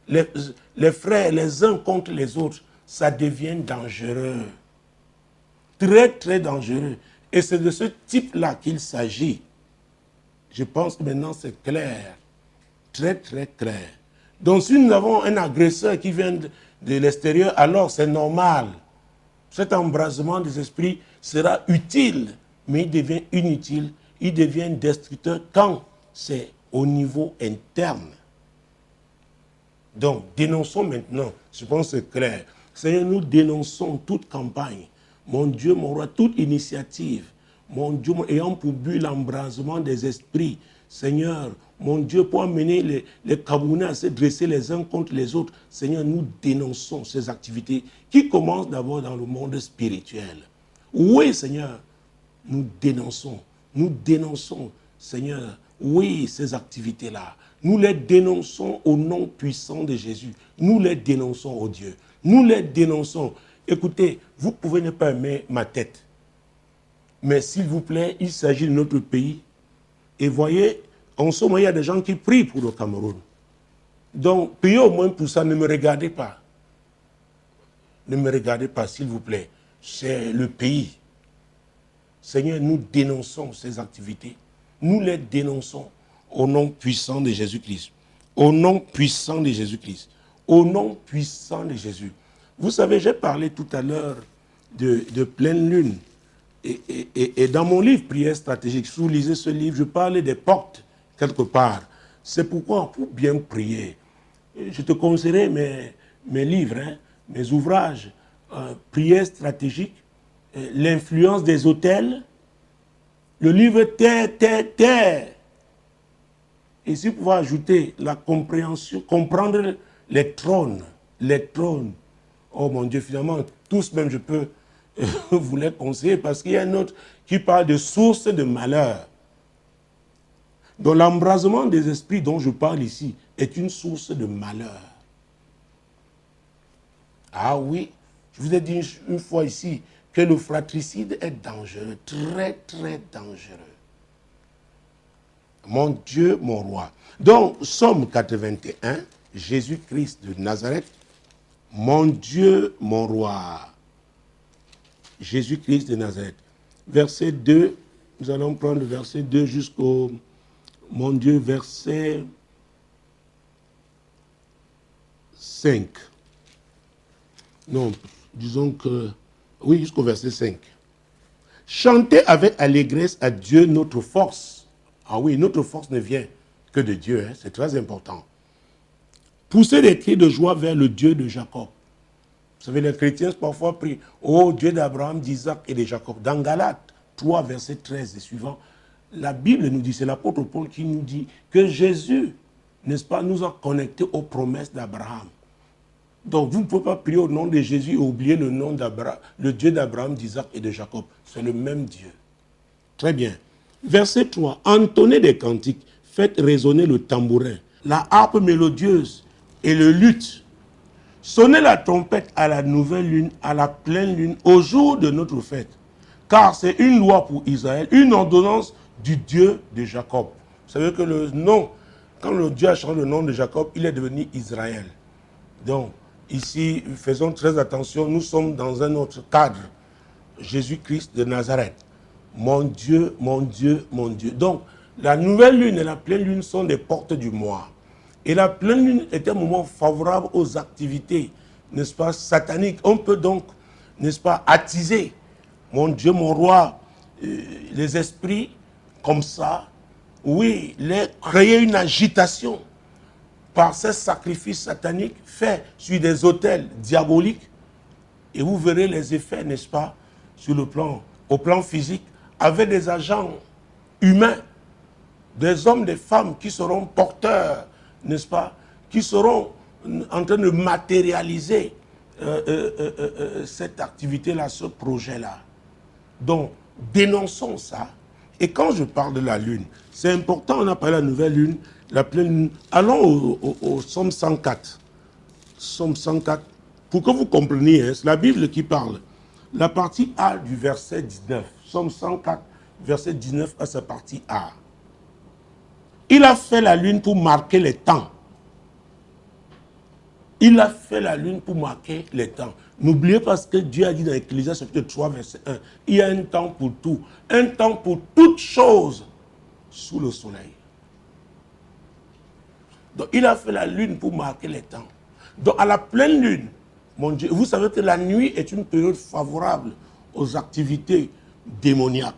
les frères les uns contre les autres, ça devient dangereux. Très, très dangereux. Et c'est de ce type-là qu'il s'agit. Je pense que maintenant c'est clair. Très, très clair. Donc si nous avons un agresseur qui vient de l'extérieur, alors c'est normal. Cet embrasement des esprits sera utile, mais il devient inutile, il devient destructeur quand c'est au niveau interne. Donc, dénonçons maintenant, je pense que c'est clair. Seigneur, nous dénonçons toute campagne, mon Dieu, mon roi, toute initiative, mon Dieu, ayant pour but l'embrasement des esprits. Seigneur, mon Dieu, pour amener les Camerounais à se dresser les uns contre les autres, Seigneur, nous dénonçons ces activités qui commencent d'abord dans le monde spirituel. Oui, Seigneur, nous dénonçons, Seigneur, oui, ces activités-là. Nous les dénonçons au nom puissant de Jésus. Nous les dénonçons, oh Dieu. Nous les dénonçons. Écoutez, vous pouvez ne pas aimer ma tête. Mais s'il vous plaît, il s'agit de notre pays. Et voyez, en ce moment, il y a des gens qui prient pour le Cameroun. Donc, priez au moins pour ça, ne me regardez pas. Ne me regardez pas, s'il vous plaît. C'est le pays. Seigneur, nous dénonçons ces activités. Nous les dénonçons au nom puissant de Jésus-Christ. Au nom puissant de Jésus-Christ. Au nom puissant de Jésus. Vous savez, j'ai parlé tout à l'heure de pleine lune. Et dans mon livre, Prière stratégique, si vous lisez ce livre, je parlais des portes, quelque part. C'est pourquoi, pour bien prier, je te conseillerais mes livres, mes ouvrages, Prière stratégique, l'influence des hôtels, le livre Terre. Et si vous pouvez ajouter la compréhension, comprendre les trônes. Oh mon Dieu, finalement, tous même je peux vous les conseiller parce qu'il y a un autre qui parle de sources de malheur. Donc l'embrasement des esprits dont je parle ici est une source de malheur. Ah oui, je vous ai dit une fois ici que le fratricide est dangereux, très très dangereux. Mon Dieu, mon roi. Donc, Psaume 81, Jésus-Christ de Nazareth, mon Dieu, mon roi. Jésus-Christ de Nazareth. Verset 2, nous allons prendre le verset 2 jusqu'au, mon Dieu, verset 5. Non, disons que, oui, jusqu'au verset 5. Chantez avec allégresse à Dieu notre force. Ah oui, notre force ne vient que de Dieu, c'est très important. Poussez des cris de joie vers le Dieu de Jacob. Vous savez, les chrétiens parfois prient, ô Dieu d'Abraham, d'Isaac et de Jacob. Dans Galates 3, verset 13 et suivant, la Bible nous dit, c'est l'apôtre Paul qui nous dit que Jésus, n'est-ce pas, nous a connectés aux promesses d'Abraham. Donc vous ne pouvez pas prier au nom de Jésus et oublier le nom d'Abraham, le Dieu d'Abraham, d'Isaac et de Jacob. C'est le même Dieu. Très bien. Verset 3. Entonnez des cantiques, faites résonner le tambourin, la harpe mélodieuse et le luth. Sonnez la trompette à la nouvelle lune, à la pleine lune, au jour de notre fête. Car c'est une loi pour Israël, une ordonnance du Dieu de Jacob. Vous savez que le nom, quand le Dieu a changé le nom de Jacob, il est devenu Israël. Donc, ici, faisons très attention, nous sommes dans un autre cadre. Jésus-Christ de Nazareth. Mon Dieu, mon Dieu, mon Dieu. Donc, la nouvelle lune et la pleine lune sont des portes du mois. Et la pleine lune est un moment favorable aux activités, n'est-ce pas, sataniques. On peut donc, n'est-ce pas, attiser, mon Dieu, mon roi, les esprits comme ça. Oui, créer une agitation par ces sacrifices sataniques faits sur des autels diaboliques. Et vous verrez les effets, n'est-ce pas, au plan physique, avec des agents humains, des hommes, des femmes qui seront porteurs, n'est-ce pas, qui seront en train de matérialiser cette activité-là, ce projet-là. Donc, dénonçons ça. Et quand je parle de la lune, c'est important, on a parlé de la nouvelle lune, la pleine lune. Allons au Psaume 104. Psaume 104, pour que vous compreniez, c'est la Bible qui parle. La partie A du verset 19. Psaume 104, verset 19 à sa partie A. Il a fait la lune pour marquer les temps. Il a fait la lune pour marquer les temps. N'oubliez pas ce que Dieu a dit dans Ecclésiaste chapitre 3, verset 1. Il y a un temps pour tout. Un temps pour toute chose sous le soleil. Donc, il a fait la lune pour marquer les temps. Donc, à la pleine lune, mon Dieu, vous savez que la nuit est une période favorable aux activités démoniaques.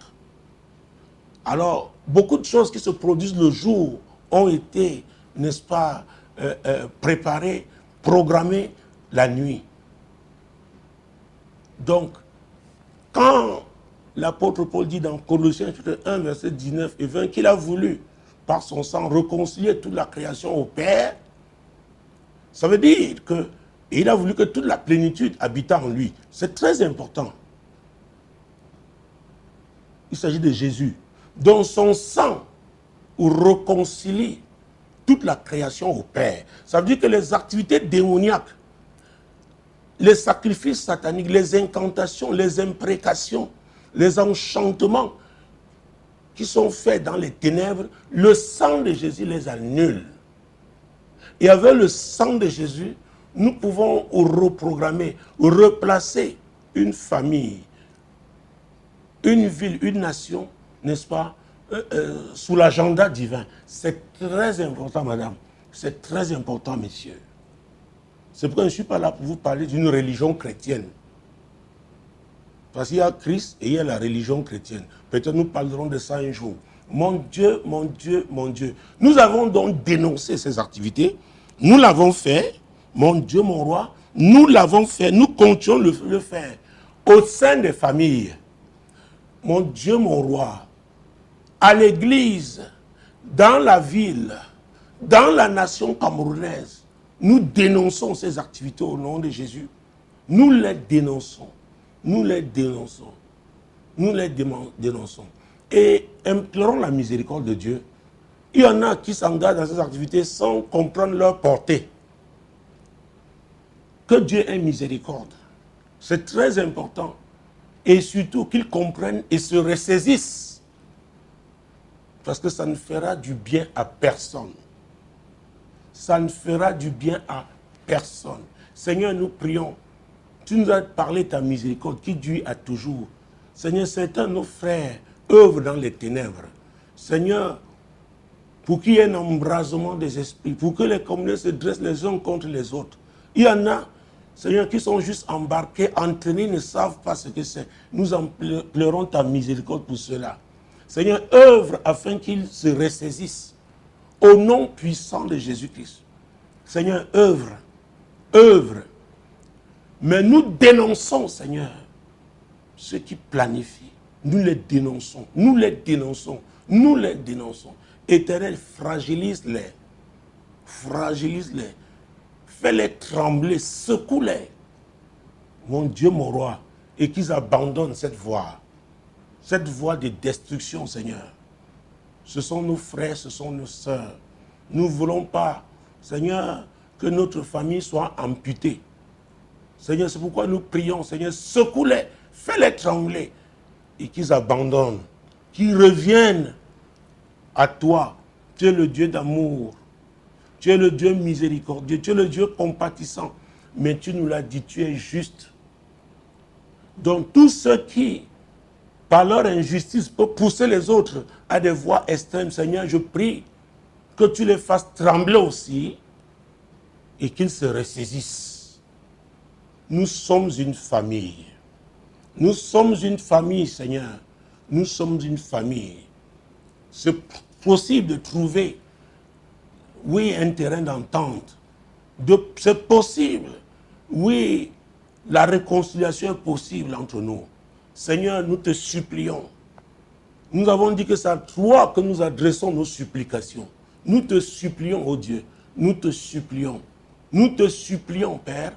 Alors, beaucoup de choses qui se produisent le jour ont été, n'est-ce pas, préparées, programmées la nuit. Donc, quand l'apôtre Paul dit dans Colossiens chapitre 1, verset 19 et 20, qu'il a voulu, par son sang, réconcilier toute la création au Père, ça veut dire que il a voulu que toute la plénitude habitât en lui. C'est très important. Il s'agit de Jésus. Dont son sang réconcilie toute la création au Père. Ça veut dire que les activités démoniaques, les sacrifices sataniques, les incantations, les imprécations, les enchantements qui sont faits dans les ténèbres, le sang de Jésus les annule. Et avec le sang de Jésus, nous pouvons reprogrammer, replacer une famille, une ville, une nation, n'est-ce pas, sous l'agenda divin. C'est très important, madame. C'est très important, messieurs. C'est pourquoi je ne suis pas là pour vous parler d'une religion chrétienne. Parce qu'il y a Christ et il y a la religion chrétienne. Peut-être nous parlerons de ça un jour. Mon Dieu, mon Dieu, mon Dieu. Nous avons donc dénoncé ces activités. Nous l'avons fait. Mon Dieu, mon roi. Nous l'avons fait. Nous comptions le faire. Au sein des familles. Mon Dieu, mon roi. À l'église, dans la ville, dans la nation camerounaise, nous dénonçons ces activités au nom de Jésus. Nous les dénonçons. Nous les dénonçons. Nous les dénonçons. Et implorons la miséricorde de Dieu. Il y en a qui s'engagent dans ces activités sans comprendre leur portée. Que Dieu ait miséricorde. C'est très important. Et surtout qu'ils comprennent et se ressaisissent. Parce que ça ne fera du bien à personne. Ça ne fera du bien à personne. Seigneur, nous prions. Tu nous as parlé de ta miséricorde qui dure à toujours. Seigneur, certains de nos frères œuvrent dans les ténèbres. Seigneur, pour qu'il y ait un embrasement des esprits, pour que les communautés se dressent les uns contre les autres. Il y en a, Seigneur, qui sont juste embarqués, entraînés, ne savent pas ce que c'est. Nous en pleurons ta miséricorde pour cela. Seigneur, œuvre afin qu'ils se ressaisissent. Au nom puissant de Jésus-Christ. Seigneur, œuvre. Œuvre. Mais nous dénonçons, Seigneur, ceux qui planifient. Nous les dénonçons. Nous les dénonçons. Nous les dénonçons. Éternel, fragilise-les. Fragilise-les. Fais-les trembler. Secoue-les. Mon Dieu, mon roi. Et qu'ils abandonnent cette voie. Cette voie de destruction, Seigneur. Ce sont nos frères, ce sont nos sœurs. Nous ne voulons pas, Seigneur, que notre famille soit amputée. Seigneur, c'est pourquoi nous prions, Seigneur, secoue-les, fais-les trembler et qu'ils abandonnent, qu'ils reviennent à toi. Tu es le Dieu d'amour, tu es le Dieu miséricordieux, tu es le Dieu compatissant, mais tu nous l'as dit, tu es juste. Donc tous ceux qui, par leur injustice, peuvent pousser les autres à des voies extrêmes, Seigneur, je prie que tu les fasses trembler aussi et qu'ils se ressaisissent. Nous sommes une famille. Nous sommes une famille, Seigneur. Nous sommes une famille. C'est possible de trouver, oui, un terrain d'entente. C'est possible, oui, la réconciliation est possible entre nous. Seigneur, nous te supplions. Nous avons dit que c'est à toi que nous adressons nos supplications. Nous te supplions, ô Dieu. Nous te supplions. Nous te supplions, Père,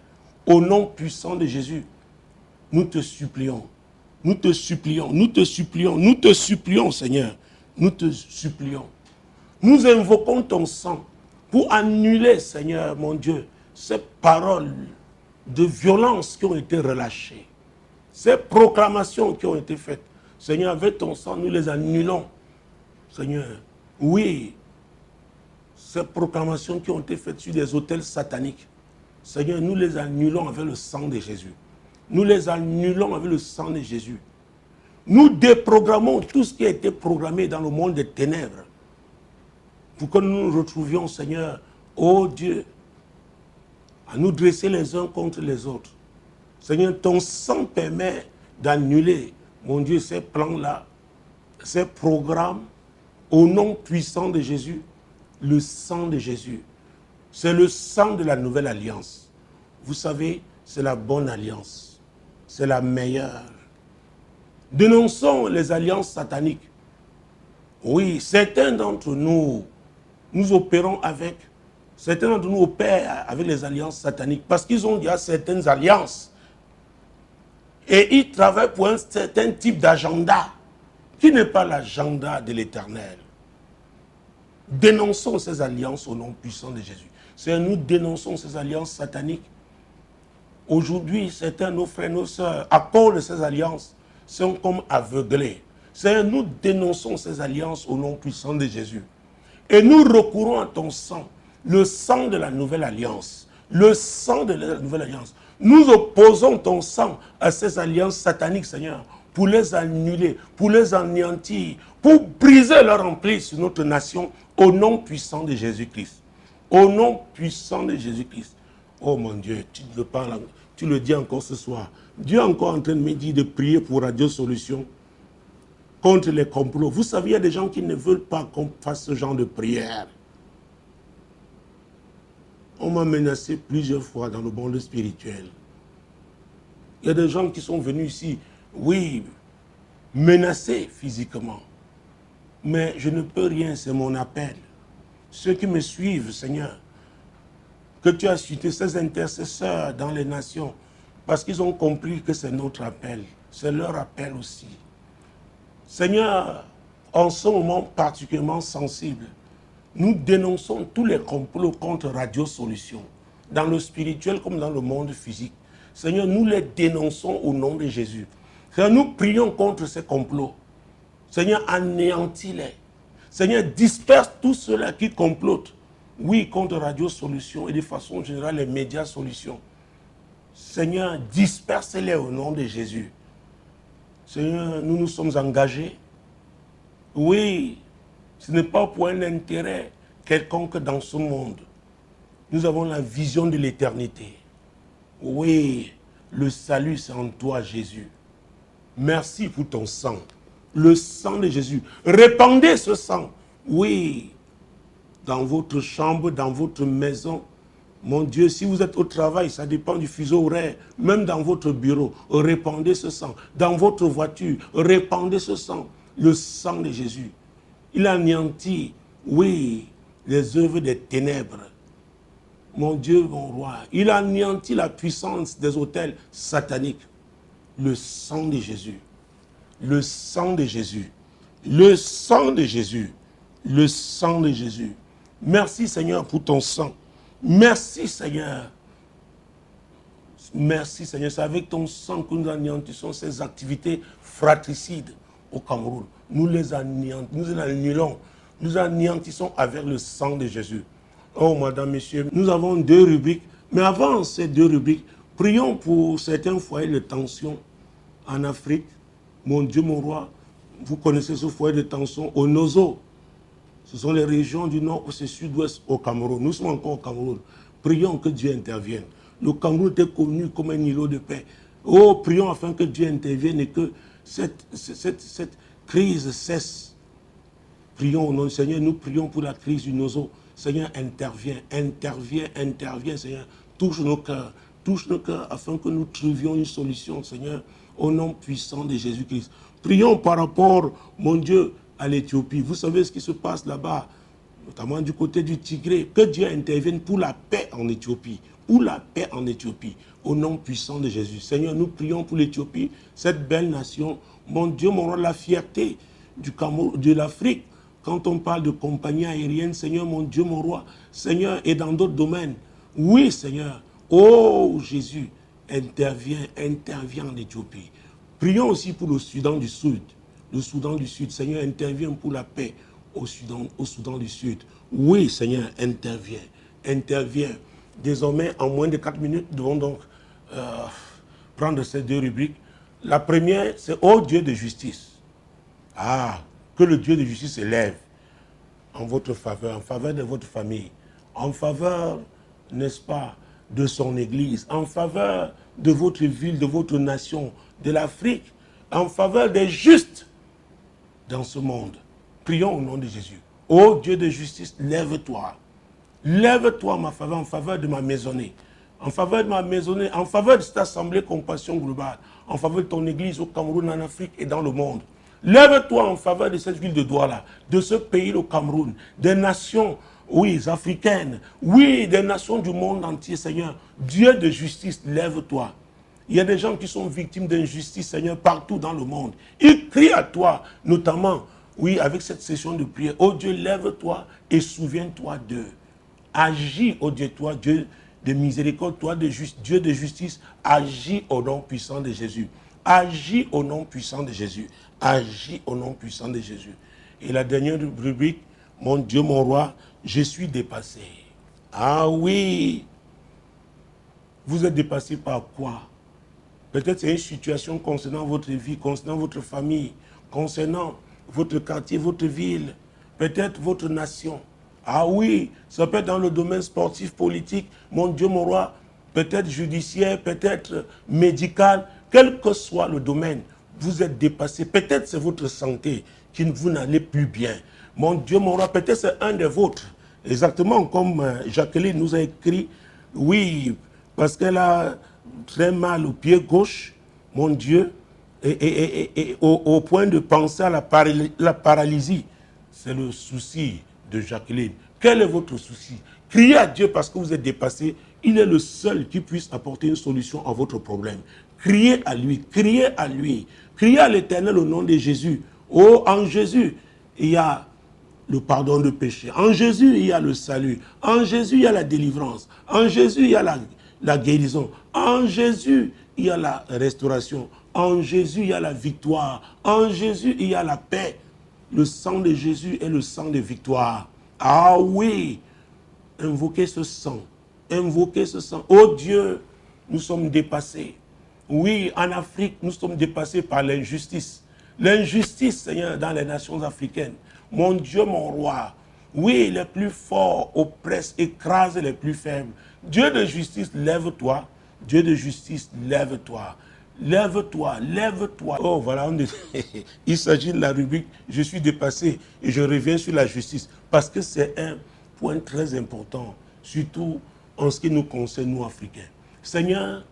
au nom puissant de Jésus. Nous te supplions. Nous te supplions. Nous te supplions. Nous te supplions, Seigneur. Nous te supplions. Nous invoquons ton sang pour annuler, Seigneur, mon Dieu, ces paroles de violence qui ont été relâchées. Ces proclamations qui ont été faites, Seigneur, avec ton sang, nous les annulons. Seigneur, oui, ces proclamations qui ont été faites sur des autels sataniques, Seigneur, nous les annulons avec le sang de Jésus. Nous les annulons avec le sang de Jésus. Nous déprogrammons tout ce qui a été programmé dans le monde des ténèbres pour que nous nous retrouvions, Seigneur, ô Dieu, à nous dresser les uns contre les autres. Seigneur, ton sang permet d'annuler, mon Dieu, ces plans-là, ces programmes, au nom puissant de Jésus, le sang de Jésus. C'est le sang de la nouvelle alliance. Vous savez, c'est la bonne alliance. C'est la meilleure. Dénonçons les alliances sataniques. Oui, certains d'entre nous, nous opérons avec. Certains d'entre nous opèrent avec les alliances sataniques parce qu'ils ont déjà certaines alliances. Et ils travaillent pour un certain type d'agenda qui n'est pas l'agenda de l'Éternel. Dénonçons ces alliances au nom puissant de Jésus. C'est nous dénonçons ces alliances sataniques. Aujourd'hui, certains de nos frères, nos sœurs, à cause de ces alliances, sont comme aveuglés. C'est nous dénonçons ces alliances au nom puissant de Jésus. Et nous recourons à ton sang, le sang de la nouvelle alliance. Le sang de la nouvelle alliance. Nous opposons ton sang à ces alliances sataniques, Seigneur, pour les annuler, pour les anéantir, pour briser leur emprise sur notre nation, au nom puissant de Jésus-Christ. Au nom puissant de Jésus-Christ. Oh mon Dieu, tu le parles, tu le dis encore ce soir. Dieu est encore en train de me dire de prier pour Radio Solution contre les complots. Vous savez, il y a des gens qui ne veulent pas qu'on fasse ce genre de prière. On m'a menacé plusieurs fois dans le monde spirituel. Il y a des gens qui sont venus ici, oui, menacés physiquement. Mais je ne peux rien, c'est mon appel. Ceux qui me suivent, Seigneur, que tu as suscité ces intercesseurs dans les nations, parce qu'ils ont compris que c'est notre appel. C'est leur appel aussi. Seigneur, en ce moment particulièrement sensible, nous dénonçons tous les complots contre Radio Solution, dans le spirituel comme dans le monde physique. Seigneur, nous les dénonçons au nom de Jésus. Seigneur, nous prions contre ces complots. Seigneur, anéantis-les. Seigneur, disperse tous ceux-là qui complotent. Oui, contre Radio Solution et de façon générale les médias Solution. Seigneur, disperse-les au nom de Jésus. Seigneur, nous nous sommes engagés. Oui, ce n'est pas pour un intérêt quelconque dans ce monde. Nous avons la vision de l'éternité. Oui, le salut c'est en toi, Jésus. Merci pour ton sang. Le sang de Jésus. Répandez ce sang. Oui, dans votre chambre, dans votre maison. Mon Dieu, si vous êtes au travail, ça dépend du fuseau horaire. Même dans votre bureau, répandez ce sang. Dans votre voiture, répandez ce sang. Le sang de Jésus. Il anéantit, oui, les œuvres des ténèbres. Mon Dieu, mon roi, il anéantit la puissance des autels sataniques. Le sang de Jésus. Le sang de Jésus. Le sang de Jésus. Le sang de Jésus. Merci Seigneur pour ton sang. Merci Seigneur. Merci Seigneur. C'est avec ton sang que nous anéantissons ces activités fratricides au Cameroun. Nous les annulons. Nous anéantissons avec le sang de Jésus. Oh madame, messieurs, nous avons 2 rubriques. Mais avant ces 2 rubriques, prions pour certains foyers de tension en Afrique. Mon Dieu, mon roi, vous connaissez ce foyer de tension au Nozo. Ce sont les régions du nord, c'est sud-ouest au Cameroun. Nous sommes encore au Cameroun. Prions que Dieu intervienne. Le Cameroun était connu comme un îlot de paix. Oh, prions afin que Dieu intervienne et que cette crise cesse. Prions au nom du Seigneur. Nous prions pour la crise du Nozo. Seigneur, interviens, Seigneur. Touche nos cœurs afin que nous trouvions une solution, Seigneur, au nom puissant de Jésus-Christ. Prions par rapport, mon Dieu, à l'Éthiopie. Vous savez ce qui se passe là-bas, notamment du côté du Tigré. Que Dieu intervienne pour la paix en Éthiopie. Pour la paix en Éthiopie. Au nom puissant de Jésus. Seigneur, nous prions pour l'Éthiopie, cette belle nation. Mon Dieu, mon roi, la fierté du Cameroun, de l'Afrique. Quand on parle de compagnie aérienne, Seigneur, mon Dieu, mon roi, Seigneur, et dans d'autres domaines. Oui, Seigneur. Oh, Jésus, interviens en Éthiopie. Prions aussi pour le Soudan du Sud. Le Soudan du Sud, Seigneur, intervient pour la paix. au Soudan du Sud. Oui, Seigneur, interviens. Interviens. Désormais, en moins de 4 minutes, nous devons donc prendre ces deux rubriques. La première, c'est ô Dieu de justice. Ah, que le Dieu de justice s'élève en votre faveur, en faveur de votre famille, en faveur, n'est-ce pas, de son Église, en faveur de votre ville, de votre nation, de l'Afrique, en faveur des justes dans ce monde. Prions au nom de Jésus. Ô Dieu de justice, lève-toi. Lève-toi en faveur de ma maisonnée, en faveur de ma maisonnée, en faveur de cette assemblée compassion globale, en faveur de ton Église au Cameroun, en Afrique et dans le monde. Lève-toi en faveur de cette ville de Douala, de ce pays, le Cameroun, des nations, oui, africaines, oui, des nations du monde entier, Seigneur. Dieu de justice, lève-toi. Il y a des gens qui sont victimes d'injustice, Seigneur, partout dans le monde. Ils crient à toi, notamment, oui, avec cette session de prière. Oh Dieu, lève-toi et souviens-toi d'eux. Agis, oh Dieu, toi, Dieu de miséricorde, toi, Dieu de justice, agis au nom puissant de Jésus. Agis au nom puissant de Jésus. Agis au nom puissant de Jésus. Et la dernière rubrique, mon Dieu, mon roi, je suis dépassé. Ah oui. Vous êtes dépassé par quoi? Peut-être c'est une situation concernant votre vie, concernant votre famille, concernant votre quartier, votre ville, peut-être votre nation. Ah oui, ça peut être dans le domaine sportif, politique, mon Dieu, mon roi, peut-être judiciaire, peut-être médical, quel que soit le domaine, vous êtes dépassé. Peut-être c'est votre santé qui vous n'allez plus bien. Mon Dieu, mon roi, peut-être c'est un des vôtres. Exactement comme Jacqueline nous a écrit, oui, parce qu'elle a très mal au pied gauche, mon Dieu, et au point de penser à la paralysie. C'est le souci de Jacqueline. Quel est votre souci? Criez à Dieu parce que vous êtes dépassé. Il est le seul qui puisse apporter une solution à votre problème. Criez à lui, criez à lui. Criez à l'Éternel au nom de Jésus. Oh, en Jésus, il y a le pardon de péché. En Jésus, il y a le salut. En Jésus, il y a la délivrance. En Jésus, il y a la guérison. En Jésus, il y a la restauration. En Jésus, il y a la victoire. En Jésus, il y a la paix. Le sang de Jésus est le sang de victoire. Ah oui, invoquez ce sang. Invoquez ce sang. Oh Dieu, nous sommes dépassés. Oui, en Afrique, nous sommes dépassés par l'injustice. L'injustice, Seigneur, dans les nations africaines. Mon Dieu, mon roi. Oui, les plus forts oppressent, écrasent les plus faibles. Dieu de justice, lève-toi. Dieu de justice, lève-toi. Lève-toi, lève-toi. Oh, voilà, il s'agit de la rubrique « Je suis dépassé » et je reviens sur la justice. Parce que c'est un point très important, surtout en ce qui nous concerne, nous, Africains. Seigneur,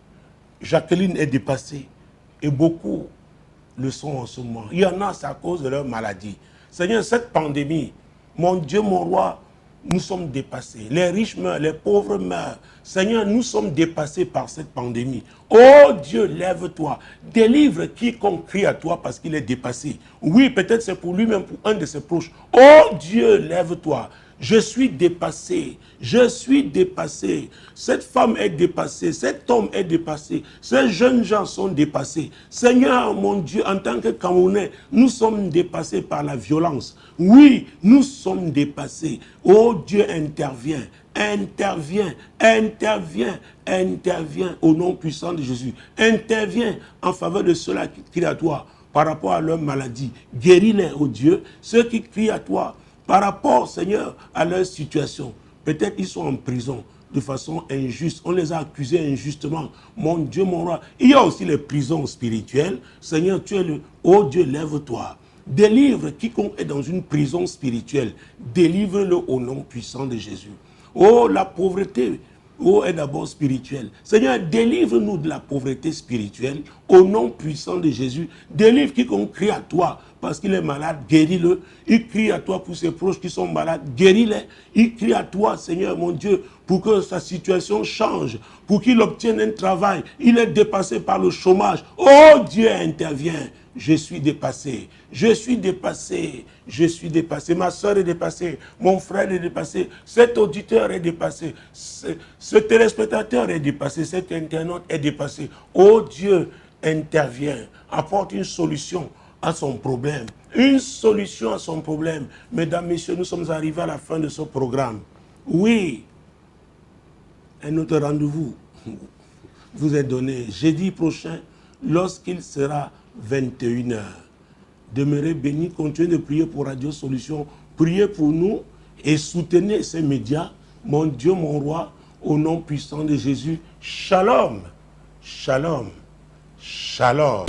Jacqueline est dépassée et beaucoup le sont en ce moment. Il y en a, c'est à cause de leur maladie. Seigneur, cette pandémie, mon Dieu, mon roi, nous sommes dépassés. Les riches meurent, les pauvres meurent. Seigneur, nous sommes dépassés par cette pandémie. Oh Dieu, lève-toi. Délivre quiconque crie à toi parce qu'il est dépassé. Oui, peut-être c'est pour lui-même, pour un de ses proches. Oh Dieu, lève-toi. Je suis dépassé. Je suis dépassé. Cette femme est dépassée. Cet homme est dépassé. Ces jeunes gens sont dépassés. Seigneur, mon Dieu, en tant que Camerounais, nous sommes dépassés par la violence. Oui, nous sommes dépassés. Oh Dieu, intervient. Interviens, interviens, interviens au nom puissant de Jésus. Interviens en faveur de ceux-là qui crient à toi par rapport à leur maladie. Guéris-les, oh Dieu, ceux qui crient à toi par rapport, Seigneur, à leur situation. Peut-être ils sont en prison de façon injuste. On les a accusés injustement. Mon Dieu, mon roi. Il y a aussi les prisons spirituelles. Seigneur, tu es le... Oh Dieu, lève-toi. Délivre quiconque est dans une prison spirituelle. Délivre-le au nom puissant de Jésus. Oh, la pauvreté, oh, est d'abord spirituelle. Seigneur, délivre-nous de la pauvreté spirituelle au nom puissant de Jésus. Délivre quiconque crie à toi parce qu'il est malade, guéris-le. Il crie à toi pour ses proches qui sont malades, guéris-les. Il crie à toi, Seigneur mon Dieu, pour que sa situation change, pour qu'il obtienne un travail. Il est dépassé par le chômage. Oh, Dieu intervient. Je suis dépassé, je suis dépassé, je suis dépassé. Ma soeur est dépassée, mon frère est dépassé, cet auditeur est dépassé, ce téléspectateur est dépassé, cet internaute est dépassé. Oh Dieu, intervient, apporte une solution à son problème, une solution à son problème. Mesdames, Messieurs, nous sommes arrivés à la fin de ce programme. Oui, un autre rendez-vous vous est donné jeudi prochain lorsqu'il sera 21h. Demeurez bénis, continuez de prier pour Radio Solution, priez pour nous et soutenez ces médias. Mon Dieu, mon roi, au nom puissant de Jésus, shalom, shalom, shalom.